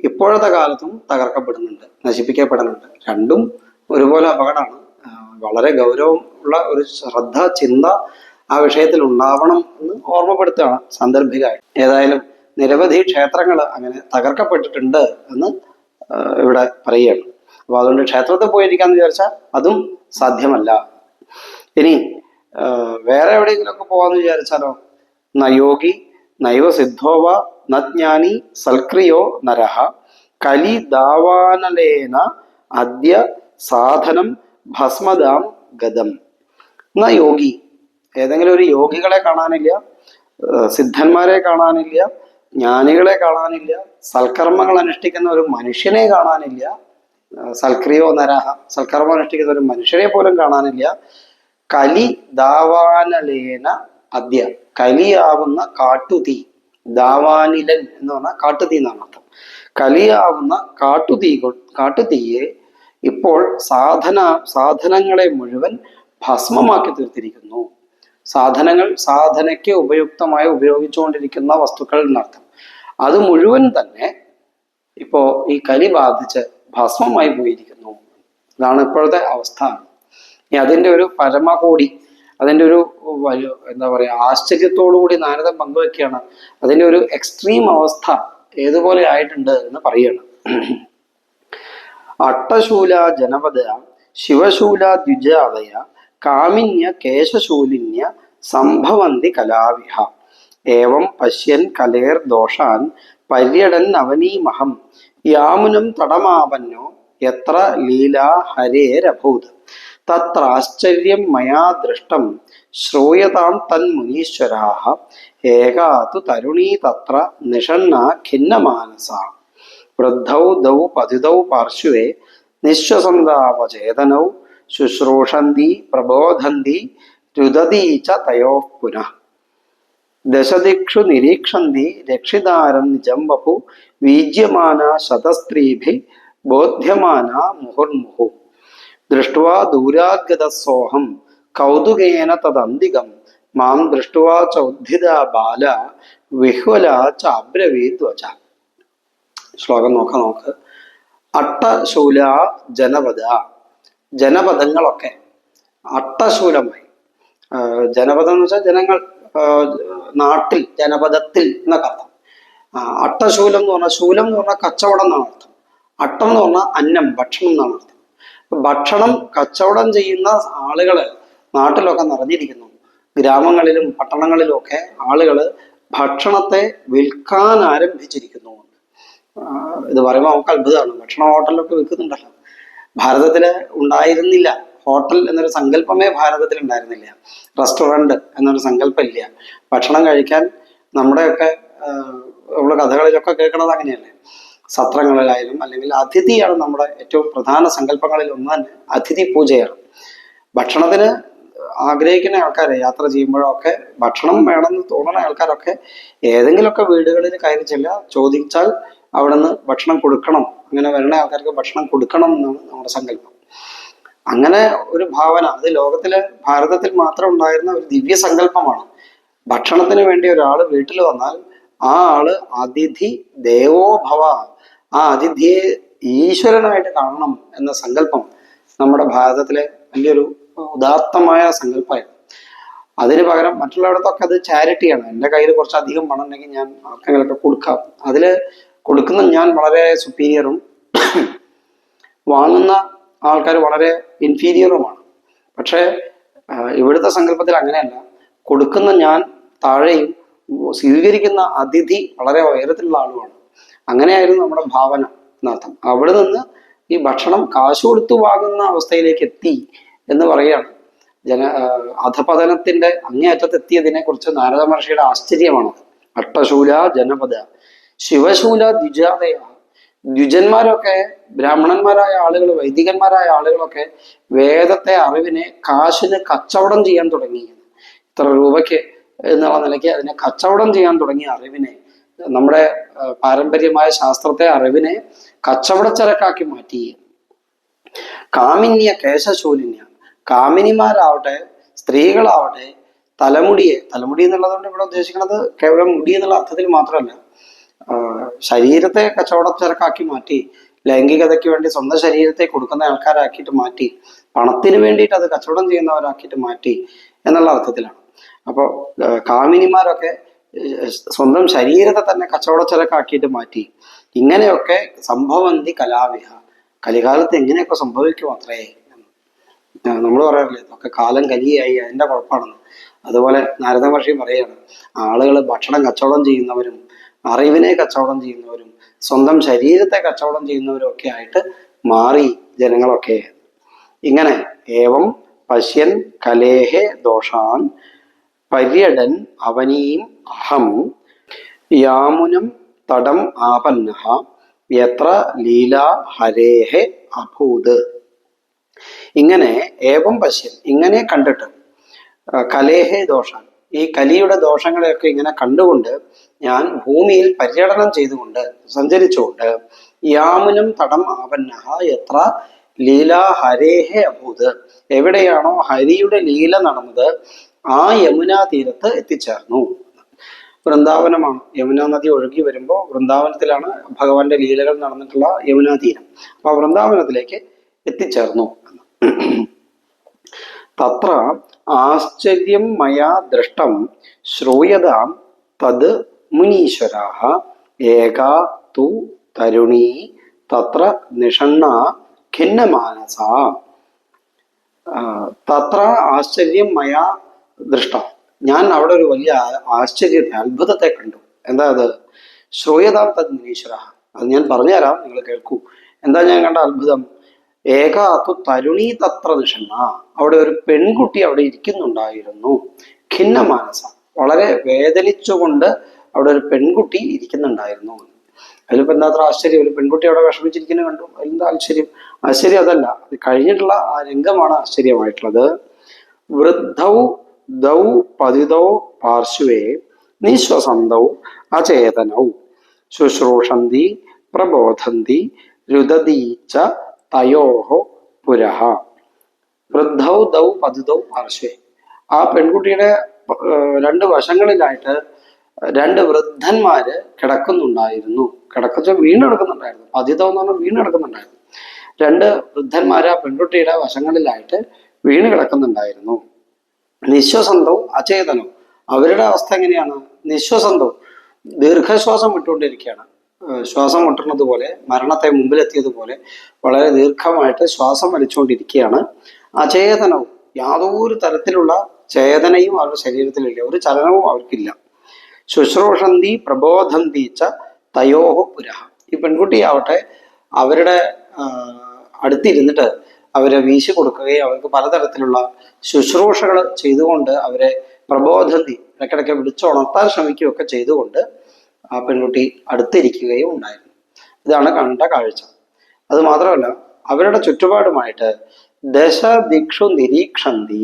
ഇപ്പോഴത്തെ കാലത്തും തകർക്കപ്പെടുന്നുണ്ട്, നശിപ്പിക്കപ്പെടുന്നുണ്ട്. രണ്ടും ഒരുപോലെ അപകടമാണ്. വളരെ ഗൗരവം ഉള്ള ഒരു ശ്രദ്ധ, ചിന്ത ആ വിഷയത്തിൽ ഉണ്ടാവണം എന്ന് ഓർമ്മപ്പെടുത്തുകയാണ് സാന്ദർഭികമായി. ഏതായാലും നിരവധി ക്ഷേത്രങ്ങൾ അങ്ങനെ തകർക്കപ്പെട്ടിട്ടുണ്ട് എന്ന് ഇവിടെ പറയുകയാണ്. അപ്പൊ അതുകൊണ്ട് ക്ഷേത്രത്തിൽ പോയിരിക്കാന്ന് വിചാരിച്ചാൽ അതും സാധ്യമല്ല. ഇനി വേറെ എവിടെയെങ്കിലുമൊക്കെ പോവാന്ന് വിചാരിച്ചാലോ, നയോഗി നൈവ സിദ്ധോവ നജ്ഞാനി സൽക്രിയോ നരഹ കലി ദാവാനലേന അദ്യ സാധനം ഭസ്മദാം ഗതം. എന്നാ യോഗി, ഏതെങ്കിലും ഒരു യോഗികളെ കാണാനില്ല, സിദ്ധന്മാരെ കാണാനില്ല, ജ്ഞാനികളെ കാണാനില്ല, സൽക്കർമ്മങ്ങൾ അനുഷ്ഠിക്കുന്ന ഒരു മനുഷ്യനെ കാണാനില്ല. സൽക്രിയോ നരഹ, സൽക്കർമ്മം അനുഷ്ഠിക്കുന്ന ഒരു മനുഷ്യനെ പോലും കാണാനില്ല. കലി ദാവാനലേന അദ്യ, കലിയാവുന്ന കാട്ടുതീ, ദാവാനിലൻ എന്ന് പറഞ്ഞാൽ കാട്ടുതീ എന്നാണ് അർത്ഥം. കലിയാവുന്ന കാട്ടുതീയെ ഇപ്പോൾ സാധനങ്ങളെ മുഴുവൻ ഭസ്മമാക്കി തീർത്തിരിക്കുന്നു. സാധനയ്ക്ക് ഉപയുക്തമായി ഉപയോഗിച്ചുകൊണ്ടിരിക്കുന്ന വസ്തുക്കൾ എന്നർത്ഥം. അത് മുഴുവൻ തന്നെ ഇപ്പോ ഈ കലി ബാധിച്ച് ഭസ്മമായി പോയിരിക്കുന്നു. ഇതാണ് ഇപ്പോഴത്തെ അവസ്ഥ. ഇനി അതിൻ്റെ ഒരു പരമകോടി, അതിൻ്റെ ഒരു എന്താ പറയുക, ആശ്ചര്യത്തോടു കൂടി നാരദൻ പങ്കുവെക്കുകയാണ്. അതിൻ്റെ ഒരു എക്സ്ട്രീം അവസ്ഥ ഏതുപോലെ ആയിട്ടുണ്ട് എന്ന് പറയുകയാണ്. അട്ടശൂല ജനപദ ശിവശൂല ദ്വിജാദയ കാമിന്യ കേശശൂലിന്യ സംഭവന്തി കലാവിഹ ഏവം പശ്യൻ കലേർ ദോഷാൻ പര്യടൻ അവനീമഹം യാമുനം തടമാപന്നോ എത്ര ലീലാ ഹരേരഭൂത് തത്രാശ്ചര്യം മയാ ദൃഷ്ടം ശ്രൂയതാം തന്മുനീശ്വരാഃ ഏകാതു തരുണീ തത്ര നിഷണ്ണ ഖിന്നമാനസ വൃദ്ധൗ ദൗ പതിതൗ പാർശ്വേ നിശ്വസന്താവചേതനൗ ശുശ്രൂഷന്തി പ്രബോധന്തി രുദതീ ച തയോഃ പുനഃ ദശദിക്ഷു നിരീക്ഷന്തി രക്ഷിതാരം നിജം വപു വീജ്യമാന ശതസ്ത്രീഭി ബോധ്യമാന മുഹുർമുഹു ദൃഷ്ട്വാ ദൂരാദ്ഗതസോഹം കൗതുകേന തദന്തികം മാം ദൃഷ്ട്വാ ചൗദ്ധിത ബാല വിഹ്വല ചാബ്രവീത് വച. ശ്ലോകം നോക്ക്. അട്ടശൂല ജനപദ, ജനപദങ്ങളൊക്കെ അട്ടശൂലമായി. ജനപദം എന്ന് വെച്ചാൽ ജനങ്ങൾ, നാട്ടിൽ, ജനപദത്തിൽ എന്നൊക്കെ അർത്ഥം. അട്ടശൂലം എന്ന് പറഞ്ഞാൽ, ശൂലം എന്ന് പറഞ്ഞാൽ കച്ചവടം എന്നാണ് അർത്ഥം. അട്ടം എന്ന് പറഞ്ഞാൽ അന്നം, ഭക്ഷണം എന്നാണ് അർത്ഥം. ഭക്ഷണം കച്ചവടം ചെയ്യുന്ന ആളുകള് നാട്ടിലൊക്കെ നിറഞ്ഞിരിക്കുന്നു. ഗ്രാമങ്ങളിലും പട്ടണങ്ങളിലും ഒക്കെ ആളുകൾ ഭക്ഷണത്തെ വിൽക്കാൻ ആരംഭിച്ചിരിക്കുന്നു. ഇത് പറയുമ്പോൾ നമുക്ക് അത്ഭുതമാണ്. ഭക്ഷണ ഹോട്ടലിലൊക്കെ വിൽക്കുന്നുണ്ടല്ലോ. ഭാരതത്തില് ഉണ്ടായിരുന്നില്ല, ഹോട്ടൽ എന്നൊരു സങ്കല്പമേ ഭാരതത്തിൽ ഉണ്ടായിരുന്നില്ല. റെസ്റ്റോറൻറ്റ് എന്നൊരു സങ്കല്പം ഇല്ല. ഭക്ഷണം കഴിക്കാൻ നമ്മുടെയൊക്കെ നമ്മൾ കഥകളിലൊക്കെ കേൾക്കണത് അങ്ങനെയല്ലേ. സത്രങ്ങളിലായാലും അല്ലെങ്കിൽ അതിഥിയാണ് നമ്മുടെ ഏറ്റവും പ്രധാന സങ്കല്പങ്ങളിൽ ഒന്ന് തന്നെ. അതിഥി പൂജയാണ്. ഭക്ഷണത്തിന് ആഗ്രഹിക്കുന്ന ആൾക്കാർ യാത്ര ചെയ്യുമ്പോഴൊക്കെ ഭക്ഷണം വേണമെന്ന് തോന്നുന്ന ആൾക്കാരൊക്കെ ഏതെങ്കിലുമൊക്കെ വീടുകളിൽ കയറി ചെല്ലുക, ചോദിച്ചാൽ അവിടെ നിന്ന് ഭക്ഷണം കൊടുക്കണം, അങ്ങനെ വരുന്ന ആൾക്കാർക്ക് ഭക്ഷണം കൊടുക്കണം എന്നാണ് നമ്മുടെ സങ്കല്പം. അങ്ങനെ ഒരു ഭാവന അത് ലോകത്തില് ഭാരതത്തിൽ മാത്രം ഉണ്ടായിരുന്ന ഒരു ദിവ്യ സങ്കല്പമാണ്. ഭക്ഷണത്തിന് വേണ്ടി ഒരാൾ വീട്ടിൽ വന്നാൽ ആ ആള് അതിഥി ദേവോ ഭവ, ആ അതിഥിയെ ഈശ്വരനായിട്ട് കാണണം എന്ന സങ്കല്പം നമ്മുടെ ഭാരതത്തിലെ വലിയൊരു ഉദാത്തമായ സങ്കല്പമായിരുന്നു. അതിന് പകരം മറ്റുള്ളയിടത്തൊക്കെ അത് ചാരിറ്റിയാണ്. എൻ്റെ കയ്യിൽ കുറച്ചധികം പണം ഉണ്ടെങ്കിൽ ഞാൻ ആർക്കെങ്കിലൊക്കെ കൊടുക്കാം. അതില് കൊടുക്കുന്ന ഞാൻ വളരെ സുപ്പീരിയറും വാങ്ങുന്ന ആൾക്കാർ വളരെ ഇൻഫീരിയറുമാണ്. പക്ഷേ ഇവിടുത്തെ സങ്കല്പത്തിൽ അങ്ങനെയല്ല. കൊടുക്കുന്ന ഞാൻ താഴെയും സ്വീകരിക്കുന്ന അതിഥി വളരെ ഉയരത്തിലുള്ള ആളുമാണ്. അങ്ങനെയായിരുന്നു നമ്മുടെ ഭാവന എന്നർത്ഥം. അവിടെ നിന്ന് ഈ ഭക്ഷണം കാശ് കൊടുത്തു വാങ്ങുന്ന അവസ്ഥയിലേക്ക് എത്തി എന്ന് പറയുകയാണ്. അധപതനത്തിന്റെ അങ്ങേയറ്റത്തെത്തിയതിനെ കുറിച്ച് നാരദ മഹർഷിയുടെ ആശ്ചര്യമാണ്. അട്ടശൂല ജനപദ ശിവശൂല ദ്വിജാതയ, ദ്വിജന്മാരൊക്കെ ബ്രാഹ്മണന്മാരായ ആളുകൾ, വൈദികന്മാരായ ആളുകളൊക്കെ വേദത്തെ, അറിവിനെ കാശിന് കച്ചവടം ചെയ്യാൻ തുടങ്ങി. ഇത്ര രൂപയ്ക്ക് എന്നുള്ള നിലയ്ക്ക് അതിനെ കച്ചവടം ചെയ്യാൻ തുടങ്ങിയ അറിവിനെ, നമ്മുടെ പാരമ്പര്യമായ ശാസ്ത്രത്തെ, അറിവിനെ കച്ചവടച്ചരക്കാക്കി മാറ്റി. കാമിന്യ കേശശൂലിന്യ, കാമിനിമാരാവട്ടെ സ്ത്രീകളാവട്ടെ തലമുടി എന്നുള്ളതുകൊണ്ട് ഇവിടെ ഉദ്ദേശിക്കുന്നത് കേവലം മുടി എന്നുള്ള അർത്ഥത്തിൽ മാത്രമല്ല, ശരീരത്തെ കച്ചവടച്ചരക്കാക്കി മാറ്റി, ലൈംഗികതയ്ക്ക് വേണ്ടി സ്വന്തം ശരീരത്തെ കൊടുക്കുന്ന ആൾക്കാരാക്കിയിട്ട് മാറ്റി, പണത്തിന് വേണ്ടിയിട്ട് അത് കച്ചവടം ചെയ്യുന്നവരാക്കിയിട്ട് മാറ്റി എന്നുള്ള അർത്ഥത്തിലാണ്. അപ്പോൾ കാമിനിമാരൊക്കെ സ്വന്തം ശരീരത്തെ തന്നെ കച്ചവടച്ചരക്കാക്കിയിട്ട് മാറ്റി. ഇങ്ങനെയൊക്കെ സംഭവന്തി കലാവിഹ, കലികാലത്ത് എങ്ങനെയൊക്കെ സംഭവിക്കും അത്രേ. നമ്മൾ പറയാറില്ലേ ഇതൊക്കെ കാലം കലിയായി, അതിൻ്റെ കുഴപ്പമാണെന്ന്. അതുപോലെ നാരദ മഹർഷി പറയാണ്, ആളുകൾ ഭക്ഷണം കച്ചവടം ചെയ്യുന്നവരും അറിവിനെ കച്ചവടം ചെയ്യുന്നവരും സ്വന്തം ശരീരത്തെ കച്ചവടം ചെയ്യുന്നവരും ഒക്കെ ആയിട്ട് മാറി ജനങ്ങളൊക്കെ. ഇങ്ങനെ ഏവം പശ്യൻ കലേഹെ ദോഷാൻ പര്യടൻ അവനീം അഹം യാമുനം തടം ആപന്നഃ യത്ര ലീലാ ഹരേഹ അഭൂത്. ഇങ്ങനെ ഏവം പശ്യൻ, ഇങ്ങനെ കണ്ടിട്ട്, കലേഹേ ദോഷാൻ, ഈ കലിയുടെ ദോഷങ്ങളെയൊക്കെ ഇങ്ങനെ കണ്ടുകൊണ്ട് ഞാൻ ഭൂമിയിൽ പര്യടനം ചെയ്തുകൊണ്ട് സഞ്ചരിച്ചുകൊണ്ട് യാമുനം തടം ആപന്നഃ യത്ര ലീലാ ഹരേഹേ അഭൂത്, എവിടെയാണോ ഹരിയുടെ ലീല നടന്നത് ആ യമുനാ തീരത്ത് എത്തിച്ചേർന്നു. വൃന്ദാവനമാണ്, യമുനാ നദി ഒഴുകി വരുമ്പോൾ വൃന്ദാവനത്തിലാണ് ഭഗവാന്റെ ലീലകൾ നടന്നിട്ടുള്ള യമുനാ തീരം. അപ്പൊ വൃന്ദാവനത്തിലേക്ക് എത്തിച്ചേർന്നു. തത്ര ആശ്ചര്യം മയാ ദൃഷ്ടം ശ്രൂയതാം തത് മുനീശ്വരാഃ ഏകാ തു തരുണീ തത്ര നിഷണ്ണ ഖിന്നമാനസ. തത്ര ആശ്ചര്യം മയാ ദൃഷ്ടം, ഞാൻ അവിടെ ഒരു വലിയ ആശ്ചര്യത്തെ, അത്ഭുതത്തെ കണ്ടു. എന്താ അത്? ശ്രൂയതാം തത് മുനീശ്വരാഃ, അത് ഞാൻ പറഞ്ഞുതരാം, നിങ്ങൾ കേൾക്കൂ. എന്താ ഞാൻ കണ്ട അത്ഭുതം? ഏകാത്തു തരുണീ തത്ര നിഷണ്ണ, അവിടെ ഒരു പെൺകുട്ടി അവിടെ ഇരിക്കുന്നുണ്ടായിരുന്നു. ഖിന്നമാനസ, വളരെ വേദനിച്ചുകൊണ്ട് അവിടെ ഒരു പെൺകുട്ടി ഇരിക്കുന്നുണ്ടായിരുന്നു. അതിലിപ്പോ എന്താ അത്ര ആശ്ചര്യം? ഒരു പെൺകുട്ടി അവിടെ വിഷമിച്ചിരിക്കുന്നത് കണ്ടു, അതിലെന്താ ആശ്ചര്യം? ആശ്ചര്യം അതല്ല, അത് കഴിഞ്ഞിട്ടുള്ള ആ രംഗമാണ് ആശ്ചര്യമായിട്ടുള്ളത്. വൃദ്ധൗ ദൗ പതിതൗ പാർശ്വേ നിശ്വസന്തൗ അചേതനൗ ശുശ്രൂഷന്തി പ്രബോധന്തി രുദതീച്ച തയോഹോ പുരഹ. വൃദ്ധൗ ദൗ പതിതൗ പാർശ്വേ, ആ പെൺകുട്ടിയുടെ രണ്ട് വശങ്ങളിലായിട്ട് രണ്ട് വൃദ്ധന്മാര് കിടക്കുന്നുണ്ടായിരുന്നു. കിടക്കച്ച വീണെടുക്കുന്നുണ്ടായിരുന്നു. പതിതം എന്ന് പറഞ്ഞാൽ വീണെടുക്കുന്നുണ്ടായിരുന്നു. രണ്ട് വൃദ്ധന്മാര് ആ പെൺകുട്ടിയുടെ വശങ്ങളിലായിട്ട് വീണ് കിടക്കുന്നുണ്ടായിരുന്നു. നിശ്വസന്തവും അചേതനവും, അവരുടെ അവസ്ഥ എങ്ങനെയാണ്? നിശ്വസന്തവും, ദീർഘശ്വാസം വിട്ടുകൊണ്ടിരിക്കുകയാണ്. ശ്വാസം മുട്ടുന്നത് പോലെ, മരണത്തെ മുമ്പിലെത്തിയതുപോലെ വളരെ ദീർഘമായിട്ട് ശ്വാസം വലിച്ചുകൊണ്ടിരിക്കുകയാണ്. അചേതനവും, യാതൊരു തരത്തിലുള്ള ചേതനയും അവരുടെ ശരീരത്തിലില്ല, ഒരു ചലനവും അവർക്കില്ല. ശുശ്രൂഷന്തി പ്രബോധന്തി ച തയോഹോ പുരഹ, ഈ പെൺകുട്ടിയാവട്ടെ അവരുടെ അടുത്തിരുന്നിട്ട് അവരെ വീശി കൊടുക്കുകയും അവർക്ക് പലതരത്തിലുള്ള ശുശ്രൂഷകൾ ചെയ്തുകൊണ്ട് അവരെ പ്രബോധന്തി, ഇടയ്ക്കിടയ്ക്ക് വിളിച്ചുണർത്താൻ ശ്രമിക്കുകയൊക്കെ ചെയ്തുകൊണ്ട് ആ പെൺകുട്ടി അടുത്തിരിക്കുകയും ഉണ്ടായിരുന്നു. ഇതാണ് കണ്ട കാഴ്ച. അത് മാത്രമല്ല, അവരുടെ ചുറ്റുപാടുമായിട്ട് ദശദിക്ഷു നിരീക്ഷന്തി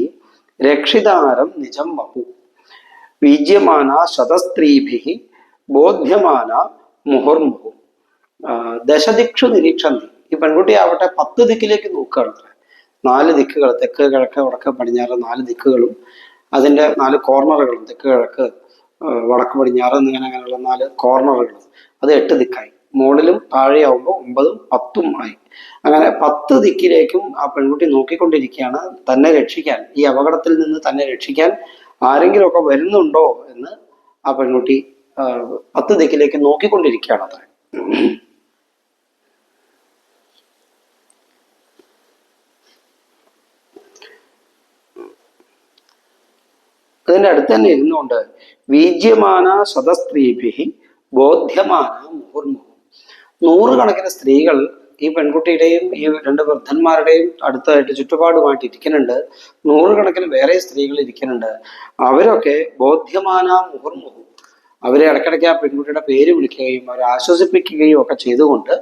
രക്ഷിതാരം നിജം വപു വീജ്യമാന ശതസ്ത്രീഭിः ബോധ്യമാന മുഹുർമുഹു. ദശദിക്ഷു നിരീക്ഷന്തി, ഈ പെൺകുട്ടിയാവട്ടെ 10 ദിക്കിലേക്ക് നോക്കുകയാണ്. 4 ദിക്കുകൾ, തെക്ക് കിഴക്ക് വടക്ക് പടിഞ്ഞാറ് 4 ദിക്കുകളും അതിൻ്റെ 4 കോർണറുകളും, തെക്ക് കിഴക്ക് വടക്ക് പടിഞ്ഞാറ് എന്നിങ്ങനെ അങ്ങനെയുള്ള 4 കോർണറുകളും, അത് 8 ദിക്കായി. മുകളിലും താഴെയാവുമ്പോൾ 9ഉം 10ഉം ആയി. അങ്ങനെ 10 ദിക്കിലേക്കും ആ പെൺകുട്ടി നോക്കിക്കൊണ്ടിരിക്കുകയാണ്. തന്നെ രക്ഷിക്കാൻ, ഈ അപകടത്തിൽ നിന്ന് തന്നെ രക്ഷിക്കാൻ ആരെങ്കിലുമൊക്കെ വരുന്നുണ്ടോ എന്ന് ആ പെൺകുട്ടി 10 ദിക്കിലേക്ക് നോക്കിക്കൊണ്ടിരിക്കുകയാണ് അത്ര. അതിൻ്റെ അടുത്ത് തന്നെ ഇരുന്നുകൊണ്ട് വീജ്യമാന ശതസ്ത്രീഭിഹി ബോധ്യമാന മുഹുർമുഹു, 100 കണക്കിന് സ്ത്രീകൾ ഈ പെൺകുട്ടിയുടെയും ഈ 2 വൃദ്ധന്മാരുടെയും അടുത്തായിട്ട് ചുറ്റുപാടുമായിട്ട് ഇരിക്കുന്നുണ്ട്. 100 കണക്കിന് വേറെ സ്ത്രീകൾ ഇരിക്കുന്നുണ്ട്. അവരൊക്കെ ബോധ്യമാന മുഹുർമുഹു, അവരെ ഇടയ്ക്കിടയ്ക്ക് ആ പെൺകുട്ടിയുടെ പേര് വിളിക്കുകയും അവരെ ആശ്വസിപ്പിക്കുകയും ഒക്കെ ചെയ്തുകൊണ്ട്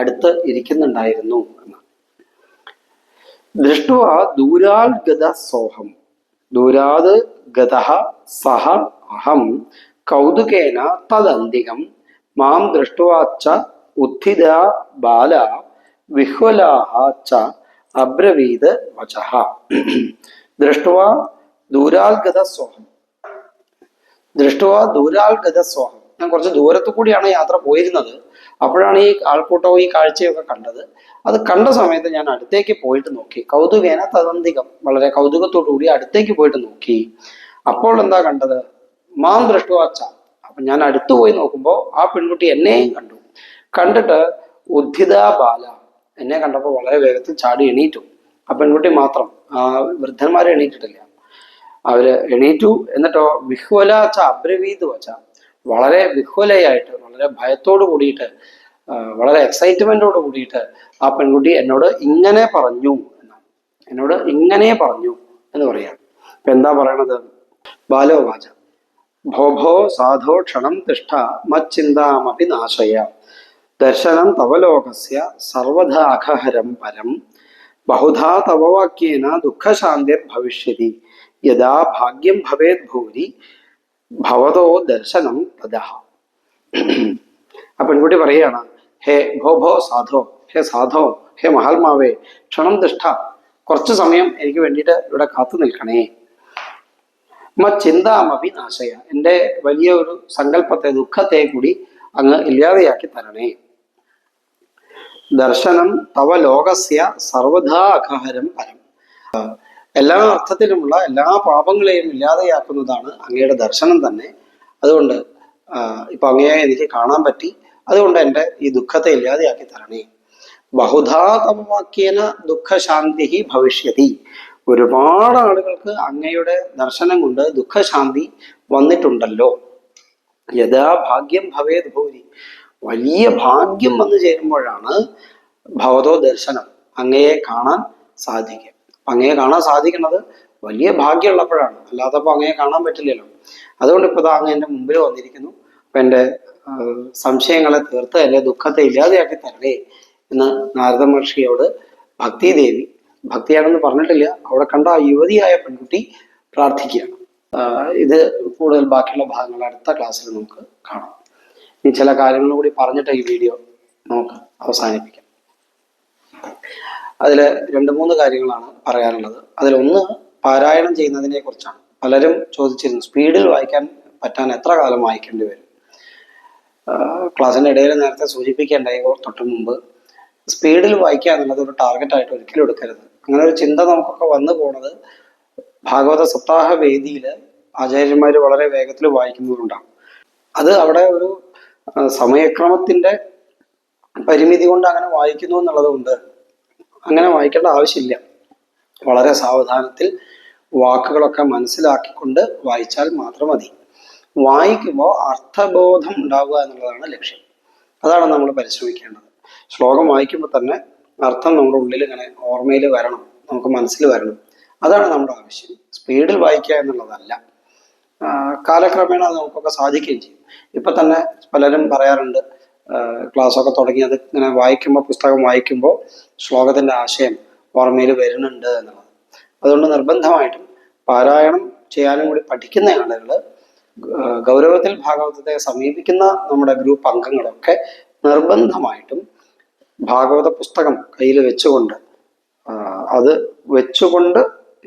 അടുത്ത് ഇരിക്കുന്നുണ്ടായിരുന്നു എന്ന്. ദൃഷ്ട്വ ദൂരാൽ ഗത സോഹം ദൂരാത് ഗതഃ സഹ അഹം കൗതുകേന തദന്തികം മാം ദൃഷ്ട്വാച്ച ഉത്ഥിതാ ബാല വിഹ്വലാഹ ച അബ്രവീത് വചഃ. ദൃഷ്ട്വാ ദൂരാൽഗത സോഹം, ദൃഷ്ട്വാ ദൂരാൽഗത സോഹം, ഞാൻ കുറച്ച് ദൂരത്തു കൂടിയാണ് യാത്ര പോയിരുന്നത്. അപ്പോഴാണ് ഈ ആൾക്കൂട്ടവും ഈ കാഴ്ചയൊക്കെ കണ്ടത്. അത് കണ്ട സമയത്ത് ഞാൻ അടുത്തേക്ക് പോയിട്ട് നോക്കി. കൗതുകേന തദന്തികം, വളരെ കൗതുകത്തോടു കൂടി അടുത്തേക്ക് പോയിട്ട് നോക്കി. അപ്പോൾ എന്താ കണ്ടത്? മാം ദൃഷ്ട്വാച്ച, അപ്പൊ ഞാൻ അടുത്തു പോയി നോക്കുമ്പോൾ ആ പെൺകുട്ടി എന്നെയും കണ്ടു. കണ്ടിട്ട് ഉദ്ധിത ബാല, എന്നെ കണ്ടപ്പോൾ വളരെ വേഗത്തിൽ ചാടി എണീറ്റു. ആ പെൺകുട്ടി മാത്രം, ആ വൃദ്ധന്മാരെ എണീറ്റിട്ടില്ല. അവര് എണീറ്റു. എന്നിട്ടോ വിഹ്വലാച്ച അബ്രവീത് വച്ച, വളരെ വിഹ്വലയായിട്ട്, വളരെ ഭയത്തോട് കൂടിയിട്ട്, വളരെ എക്സൈറ്റ്മെന്റോട് കൂടിയിട്ട് ആ പെൺകുട്ടി എന്നോട് ഇങ്ങനെ പറഞ്ഞു എന്നാണ്. എന്നോട് ഇങ്ങനെ പറഞ്ഞു എന്ന് പറയാം. ഇപ്പൊ എന്താ പറയണത്? ബാലോവാച, ഭോ ഭോ സാധോ ക്ഷണം തിഷ്ഠ മച്ചിന്താമപി നാശയ ദർശനം തവ ലോകസ്യ സർവഥാഖഹരം പരം ബഹുധാ തവ വാക്യേന ദുഃഖശാന്തിർ ഭവിഷ്യതി യഥാ ഭാഗ്യം ഭവേത് ഭൂരി ഭവതോ ദർശനം തദാ. ആ പെൺകുട്ടി പറയുകയാണ്, ഹേ ഭോ ഭോ സാധോ, ഹേ സാധോ, ഹേ മഹാത്മാവേ, ക്ഷണം തിഷ്ഠ, കുറച്ചു സമയം എനിക്ക് വേണ്ടിയിട്ട് ഇവിടെ കാത്തു നിൽക്കണേ. ചിന്താമപി നാശയ, എൻ്റെ വലിയ ഒരു സങ്കല്പത്തെ, ദുഃഖത്തെ കൂടി അങ്ങ് ഇല്ലാതെയാക്കി തരണേ. ദർശനം തവ ലോകസ്യ സർവഥാ അഖഹരം പരം. എല്ലാ അർത്ഥത്തിലുമുള്ള എല്ലാ പാപങ്ങളെയും ഇല്ലാതെയാക്കുന്നതാണ് അങ്ങയുടെ ദർശനം തന്നെ. അതുകൊണ്ട് ഇപ്പൊ അങ്ങയെ എനിക്ക് കാണാൻ പറ്റി, അതുകൊണ്ട് എൻ്റെ ഈ ദുഃഖത്തെ ഇല്ലാതെയാക്കി തരണേ. ബഹുധാ തവ വാക്യേന ദുഃഖശാന്തി ഭവിഷ്യതി. ഒരുപാട് ആളുകൾക്ക് അങ്ങയുടെ ദർശനം കൊണ്ട് ദുഃഖശാന്തി വന്നിട്ടുണ്ടല്ലോ. യഥാ ഭാഗ്യം ഭവേത് ഭൂരി, വലിയ ഭാഗ്യം വന്നു ചേരുമ്പോഴാണ് ഭവതോ ദർശനം, അങ്ങയെ കാണാൻ സാധിക്കുക. അങ്ങയെ കാണാൻ സാധിക്കുന്നത് വലിയ ഭാഗ്യമുള്ളപ്പോഴാണ്, അല്ലാത്തപ്പോൾ അങ്ങയെ കാണാൻ പറ്റില്ലല്ലോ. അതുകൊണ്ട് ഇപ്പോൾ അങ്ങ് എൻ്റെ മുമ്പിൽ വന്നിരിക്കുന്നു. അപ്പൊ എൻ്റെ സംശയങ്ങളെ തീർത്ത് എൻ്റെ ദുഃഖത്തെ ഇല്ലാതെയാക്കി തരണേ എന്ന് നാരദ മഹർഷിയോട് ഭക്തിദേവി, ഭക്തിയാണെന്ന് പറഞ്ഞിട്ടില്ല, അവിടെ കണ്ട ആ യുവതിയായ പെൺകുട്ടി പ്രാർത്ഥിക്കുകയാണ്. ഇത് കൂടുതൽ ബാക്കിയുള്ള ഭാഗങ്ങൾ അടുത്ത ക്ലാസ്സിൽ നമുക്ക് കാണാം. ഇനി ചില കാര്യങ്ങൾ കൂടി പറഞ്ഞിട്ട് ഈ വീഡിയോ നമുക്ക് അവസാനിപ്പിക്കാം. അതിൽ 2-3 കാര്യങ്ങളാണ് പറയാനുള്ളത്. അതിലൊന്ന് പാരായണം ചെയ്യുന്നതിനെ കുറിച്ചാണ്. പലരും ചോദിച്ചിരുന്നു, സ്പീഡിൽ വായിക്കാൻ പറ്റാൻ എത്ര കാലം വായിക്കേണ്ടി വരും? ക്ലാസ്സിൻ്റെ ഇടയിൽ നേരത്തെ സൂചിപ്പിക്കേണ്ടായി തൊട്ട് മുമ്പ്, സ്പീഡിൽ വായിക്കുക എന്നുള്ളത് ഒരു ടാർഗറ്റായിട്ട് ഒരിക്കലും എടുക്കരുത്. അങ്ങനെ ഒരു ചിന്ത നമുക്കൊക്കെ വന്നു പോണത് ഭാഗവത സപ്താഹ വേദിയിൽ ആചാര്യന്മാർ വളരെ വേഗത്തിൽ വായിക്കുന്നതുകൊണ്ടാണ്. അത് അവിടെ ഒരു സമയക്രമത്തിന്റെ പരിമിതി കൊണ്ട് അങ്ങനെ വായിക്കുന്നു എന്നുള്ളത് കൊണ്ട് അങ്ങനെ വായിക്കേണ്ട ആവശ്യമില്ല. വളരെ സാവധാനത്തിൽ വാക്കുകളൊക്കെ മനസ്സിലാക്കിക്കൊണ്ട് വായിച്ചാൽ മാത്രം മതി. വായിക്കുമ്പോൾ അർത്ഥബോധം ഉണ്ടാവുക എന്നുള്ളതാണ് ലക്ഷ്യം. അതാണ് നമ്മൾ പരിശ്രമിക്കേണ്ടത്. ശ്ലോകം വായിക്കുമ്പോൾ തന്നെ അർത്ഥം നമ്മുടെ ഉള്ളിൽ ഇങ്ങനെ ഓർമ്മയിൽ വരണം, നമുക്ക് മനസ്സിൽ വരണം. അതാണ് നമ്മുടെ ആവശ്യം. സ്പീഡിൽ വായിക്കുക എന്നുള്ളതല്ല. കാലക്രമേണ അത് നമുക്കൊക്കെ സാധിക്കുകയും ചെയ്യും. ഇപ്പൊ തന്നെ പലരും പറയാറുണ്ട്, ക്ലാസ്സൊക്കെ തുടങ്ങിയത് ഇങ്ങനെ വായിക്കുമ്പോൾ, പുസ്തകം വായിക്കുമ്പോൾ ശ്ലോകത്തിന്റെ ആശയം ഓർമ്മയിൽ വരുന്നുണ്ട് എന്നുള്ളത്. അതുകൊണ്ട് നിർബന്ധമായിട്ടും പാരായണം ചെയ്യാനും കൂടി പഠിക്കുന്ന ആളുകൾ, ഗൗരവത്തിൽ ഭാഗവതത്തെ സമീപിക്കുന്ന നമ്മുടെ ഗ്രൂപ്പ് അംഗങ്ങളൊക്കെ നിർബന്ധമായിട്ടും ഭാഗവത പുസ്തകം കയ്യിൽ വെച്ചുകൊണ്ട്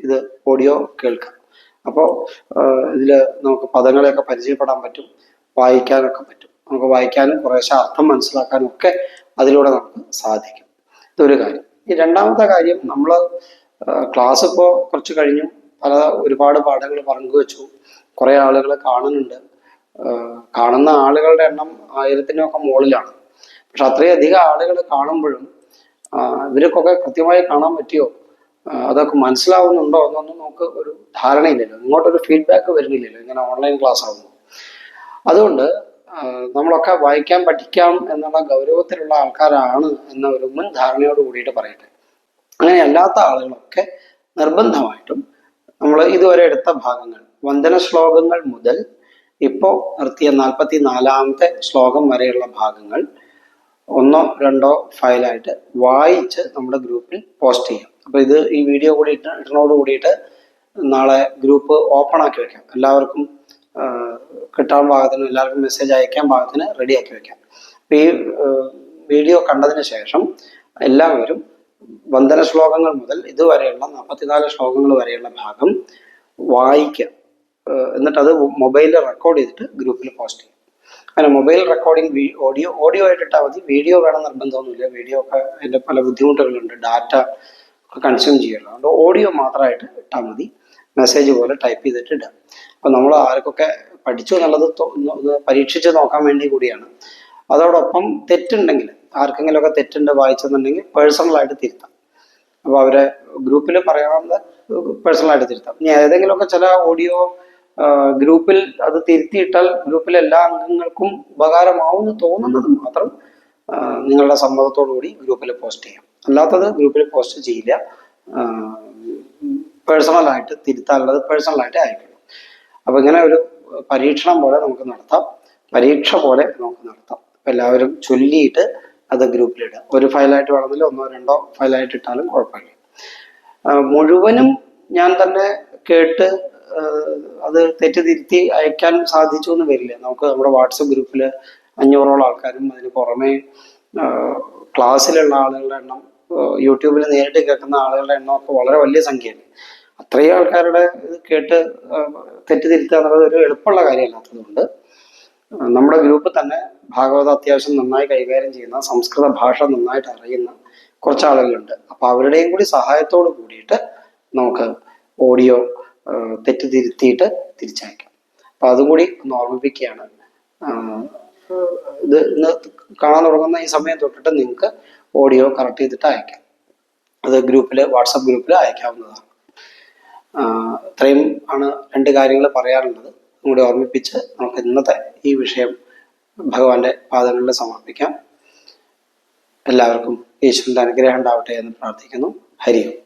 ഇത് ഓഡിയോ കേൾക്കാം. അപ്പോൾ ഇതിൽ നമുക്ക് പദങ്ങളെയൊക്കെ പരിചയപ്പെടാൻ പറ്റും, വായിക്കാനൊക്കെ പറ്റും. നമുക്ക് വായിക്കാനും കുറേശ്ശെ അർത്ഥം മനസ്സിലാക്കാനും ഒക്കെ അതിലൂടെ നമുക്ക് സാധിക്കും. ഇതൊരു കാര്യം. ഈ രണ്ടാമത്തെ കാര്യം, നമ്മൾ ക്ലാസ് ഇപ്പോൾ കുറച്ച് കഴിഞ്ഞു, ഒരുപാട് പാഠങ്ങൾ പങ്കുവെച്ചു, കുറേ ആളുകൾ കാണുന്നുണ്ട്. കാണുന്ന ആളുകളുടെ എണ്ണം 1000-നൊക്കെ മുകളിലാണ്. പക്ഷെ അത്രയധികം ആളുകൾ കാണുമ്പോഴും ഇവർക്കൊക്കെ കൃത്യമായി കാണാൻ പറ്റിയോ, അതൊക്കെ മനസ്സിലാവുന്നുണ്ടോ എന്നൊന്നും നമുക്ക് ഒരു ധാരണയില്ലല്ലോ. ഇങ്ങോട്ടൊരു ഫീഡ്ബാക്ക് വരുന്നില്ലല്ലോ ഇങ്ങനെ ഓൺലൈൻ ക്ലാസ് ആകുമ്പോൾ. അതുകൊണ്ട് നമ്മളൊക്കെ വായിക്കാൻ പഠിക്കാം എന്നുള്ള ഗൗരവത്തിലുള്ള ആൾക്കാരാണ് എന്ന ഒരു മുൻ ധാരണയോട് കൂടിയിട്ട് പറയട്ടെ. അങ്ങനെ അല്ലാത്ത ആളുകളൊക്കെ നിർബന്ധമായിട്ടും നമ്മൾ ഇതുവരെ എടുത്ത ഭാഗങ്ങൾ, വന്ദന ശ്ലോകങ്ങൾ മുതൽ ഇപ്പോൾ നിർത്തിയ 44-ാമത്തെ ശ്ലോകം വരെയുള്ള ഭാഗങ്ങൾ 1-2 ഫയലായിട്ട് വായിച്ച് നമ്മുടെ ഗ്രൂപ്പിൽ പോസ്റ്റ് ചെയ്യാം. അപ്പൊ ഇത് ഈ വീഡിയോ കൂടി ഇടുന്നതോട് കൂടിയിട്ട് നാളെ ഗ്രൂപ്പ് ഓപ്പൺ ആക്കി വെക്കാം. എല്ലാവർക്കും കിട്ടാൻ പാകത്തിന്, എല്ലാവർക്കും മെസ്സേജ് അയക്കാൻ പാകത്തിന് റെഡിയാക്കി വെക്കാം. അപ്പൊ ഈ വീഡിയോ കണ്ടതിന് ശേഷം എല്ലാവരും വന്ദന ശ്ലോകങ്ങൾ മുതൽ ഇതുവരെയുള്ള 44 ശ്ലോകങ്ങൾ വരെയുള്ള ഭാഗം വായിക്കുക. എന്നിട്ട് അത് മൊബൈലിൽ റെക്കോർഡ് ചെയ്തിട്ട് ഗ്രൂപ്പിൽ പോസ്റ്റ് ചെയ്യും. അങ്ങനെ മൊബൈൽ റെക്കോർഡിങ് ഓഡിയോ ആയിട്ട് ഇട്ടാൽ മതി. വീഡിയോ വേണം നിർബന്ധമൊന്നുമില്ല. വീഡിയോ ഒക്കെ അതിൻ്റെ പല ബുദ്ധിമുട്ടുകളുണ്ട്, ഡാറ്റ ഒക്കെ കൺസ്യൂം ചെയ്യണം. അതുകൊണ്ട് ഓഡിയോ മാത്രമായിട്ട് ഇട്ടാൽ മതി. മെസ്സേജ് പോലെ ടൈപ്പ് ചെയ്തിട്ട് ഇടുക. അപ്പം നമ്മൾ ആർക്കൊക്കെ പഠിച്ചു എന്നുള്ളത് പരീക്ഷിച്ച് നോക്കാൻ വേണ്ടി കൂടിയാണ്. അതോടൊപ്പം തെറ്റുണ്ടെങ്കിൽ, ആർക്കെങ്കിലുമൊക്കെ തെറ്റുണ്ട് വായിച്ചെന്നുണ്ടെങ്കിൽ പേഴ്സണലായിട്ട് തിരുത്താം. അപ്പോൾ അവരെ ഗ്രൂപ്പിൽ പറയാവുന്ന പേഴ്സണലായിട്ട് തിരുത്താം. ഇനി ഏതെങ്കിലുമൊക്കെ ചില ഓഡിയോ ഗ്രൂപ്പിൽ അത് തിരുത്തിയിട്ടാൽ ഗ്രൂപ്പിലെ എല്ലാ അംഗങ്ങൾക്കും ഉപകാരമാവുമെന്ന് തോന്നുന്നത് മാത്രം നിങ്ങളുടെ സമ്മതത്തോടു കൂടി ഗ്രൂപ്പിൽ പോസ്റ്റ് ചെയ്യാം. അല്ലാത്തത് ഗ്രൂപ്പിൽ പോസ്റ്റ് ചെയ്യില്ല. പേഴ്സണലായിട്ട് തിരുത്താനുള്ളത് പേഴ്സണലായിട്ട് അയക്കണം. അപ്പോൾ ഇങ്ങനെ ഒരു പരീക്ഷണം പോലെ നമുക്ക് നടത്താം, പരീക്ഷ പോലെ നമുക്ക് നടത്താം. എല്ലാവരും ചൊല്ലിയിട്ട് അത് ഗ്രൂപ്പിലിടുക. ഒരു ഫയലായിട്ട് വേണമെന്നില്ല, 1-2 ഫയലായിട്ട് ഇട്ടാലും കുഴപ്പമില്ല. മുഴുവനും ഞാൻ തന്നെ കേട്ട് അത് തെറ്റിതിരുത്തി അയക്കാൻ സാധിച്ചു എന്ന് വരില്ല. നമുക്ക് നമ്മുടെ വാട്സപ്പ് ഗ്രൂപ്പിൽ 500ഓളം ആൾക്കാരും അതിന് പുറമെ ക്ലാസ്സിലുള്ള ആളുകളുടെ എണ്ണം, യൂട്യൂബിൽ നേരിട്ട് കേൾക്കുന്ന ആളുകളുടെ എണ്ണം ഒക്കെ വളരെ വലിയ സംഖ്യയാണ്. അത്രയും ആൾക്കാരുടെ ഇത് കേട്ട് തെറ്റിതിരുത്തുക എന്നുള്ളത് ഒരു എളുപ്പമുള്ള കാര്യമല്ലാത്തതുകൊണ്ട് നമ്മുടെ ഗ്രൂപ്പിൽ തന്നെ ഭാഗവതം അത്യാവശ്യം നന്നായി കൈകാര്യം ചെയ്യുന്ന, സംസ്കൃത ഭാഷ നന്നായിട്ട് അറിയുന്ന കുറച്ച് ആളുകളുണ്ട്. അപ്പൊ അവരുടെയും കൂടി സഹായത്തോട് കൂടിയിട്ട് നമുക്ക് ഓഡിയോ തെറ്റിതിരുത്തിയിട്ട് തിരിച്ചയക്കാം. അപ്പൊ അതും കൂടി ഒന്ന് ഓർമ്മിപ്പിക്കുകയാണ്. ഇത് ഇന്ന് കാണാൻ തുടങ്ങുന്ന ഈ സമയം തൊട്ടിട്ട് നിങ്ങൾക്ക് ഓഡിയോ കറക്റ്റ് ചെയ്തിട്ട് അയക്കാം. അത് വാട്സപ്പ് ഗ്രൂപ്പിൽ അയക്കാവുന്നതാണ്. ഇത്രയും ആണ് 2 കാര്യങ്ങൾ പറയാനുള്ളത്. കൂടി ഓർമ്മിപ്പിച്ച് നമുക്ക് ഇന്നത്തെ ഈ വിഷയം ഭഗവാന്റെ പാദങ്ങളിൽ സമർപ്പിക്കാം. എല്ലാവർക്കും ഈശ്വരന്റെ അനുഗ്രഹം ഉണ്ടാവട്ടെ എന്ന് പ്രാർത്ഥിക്കുന്നു. ഹരി ഓം.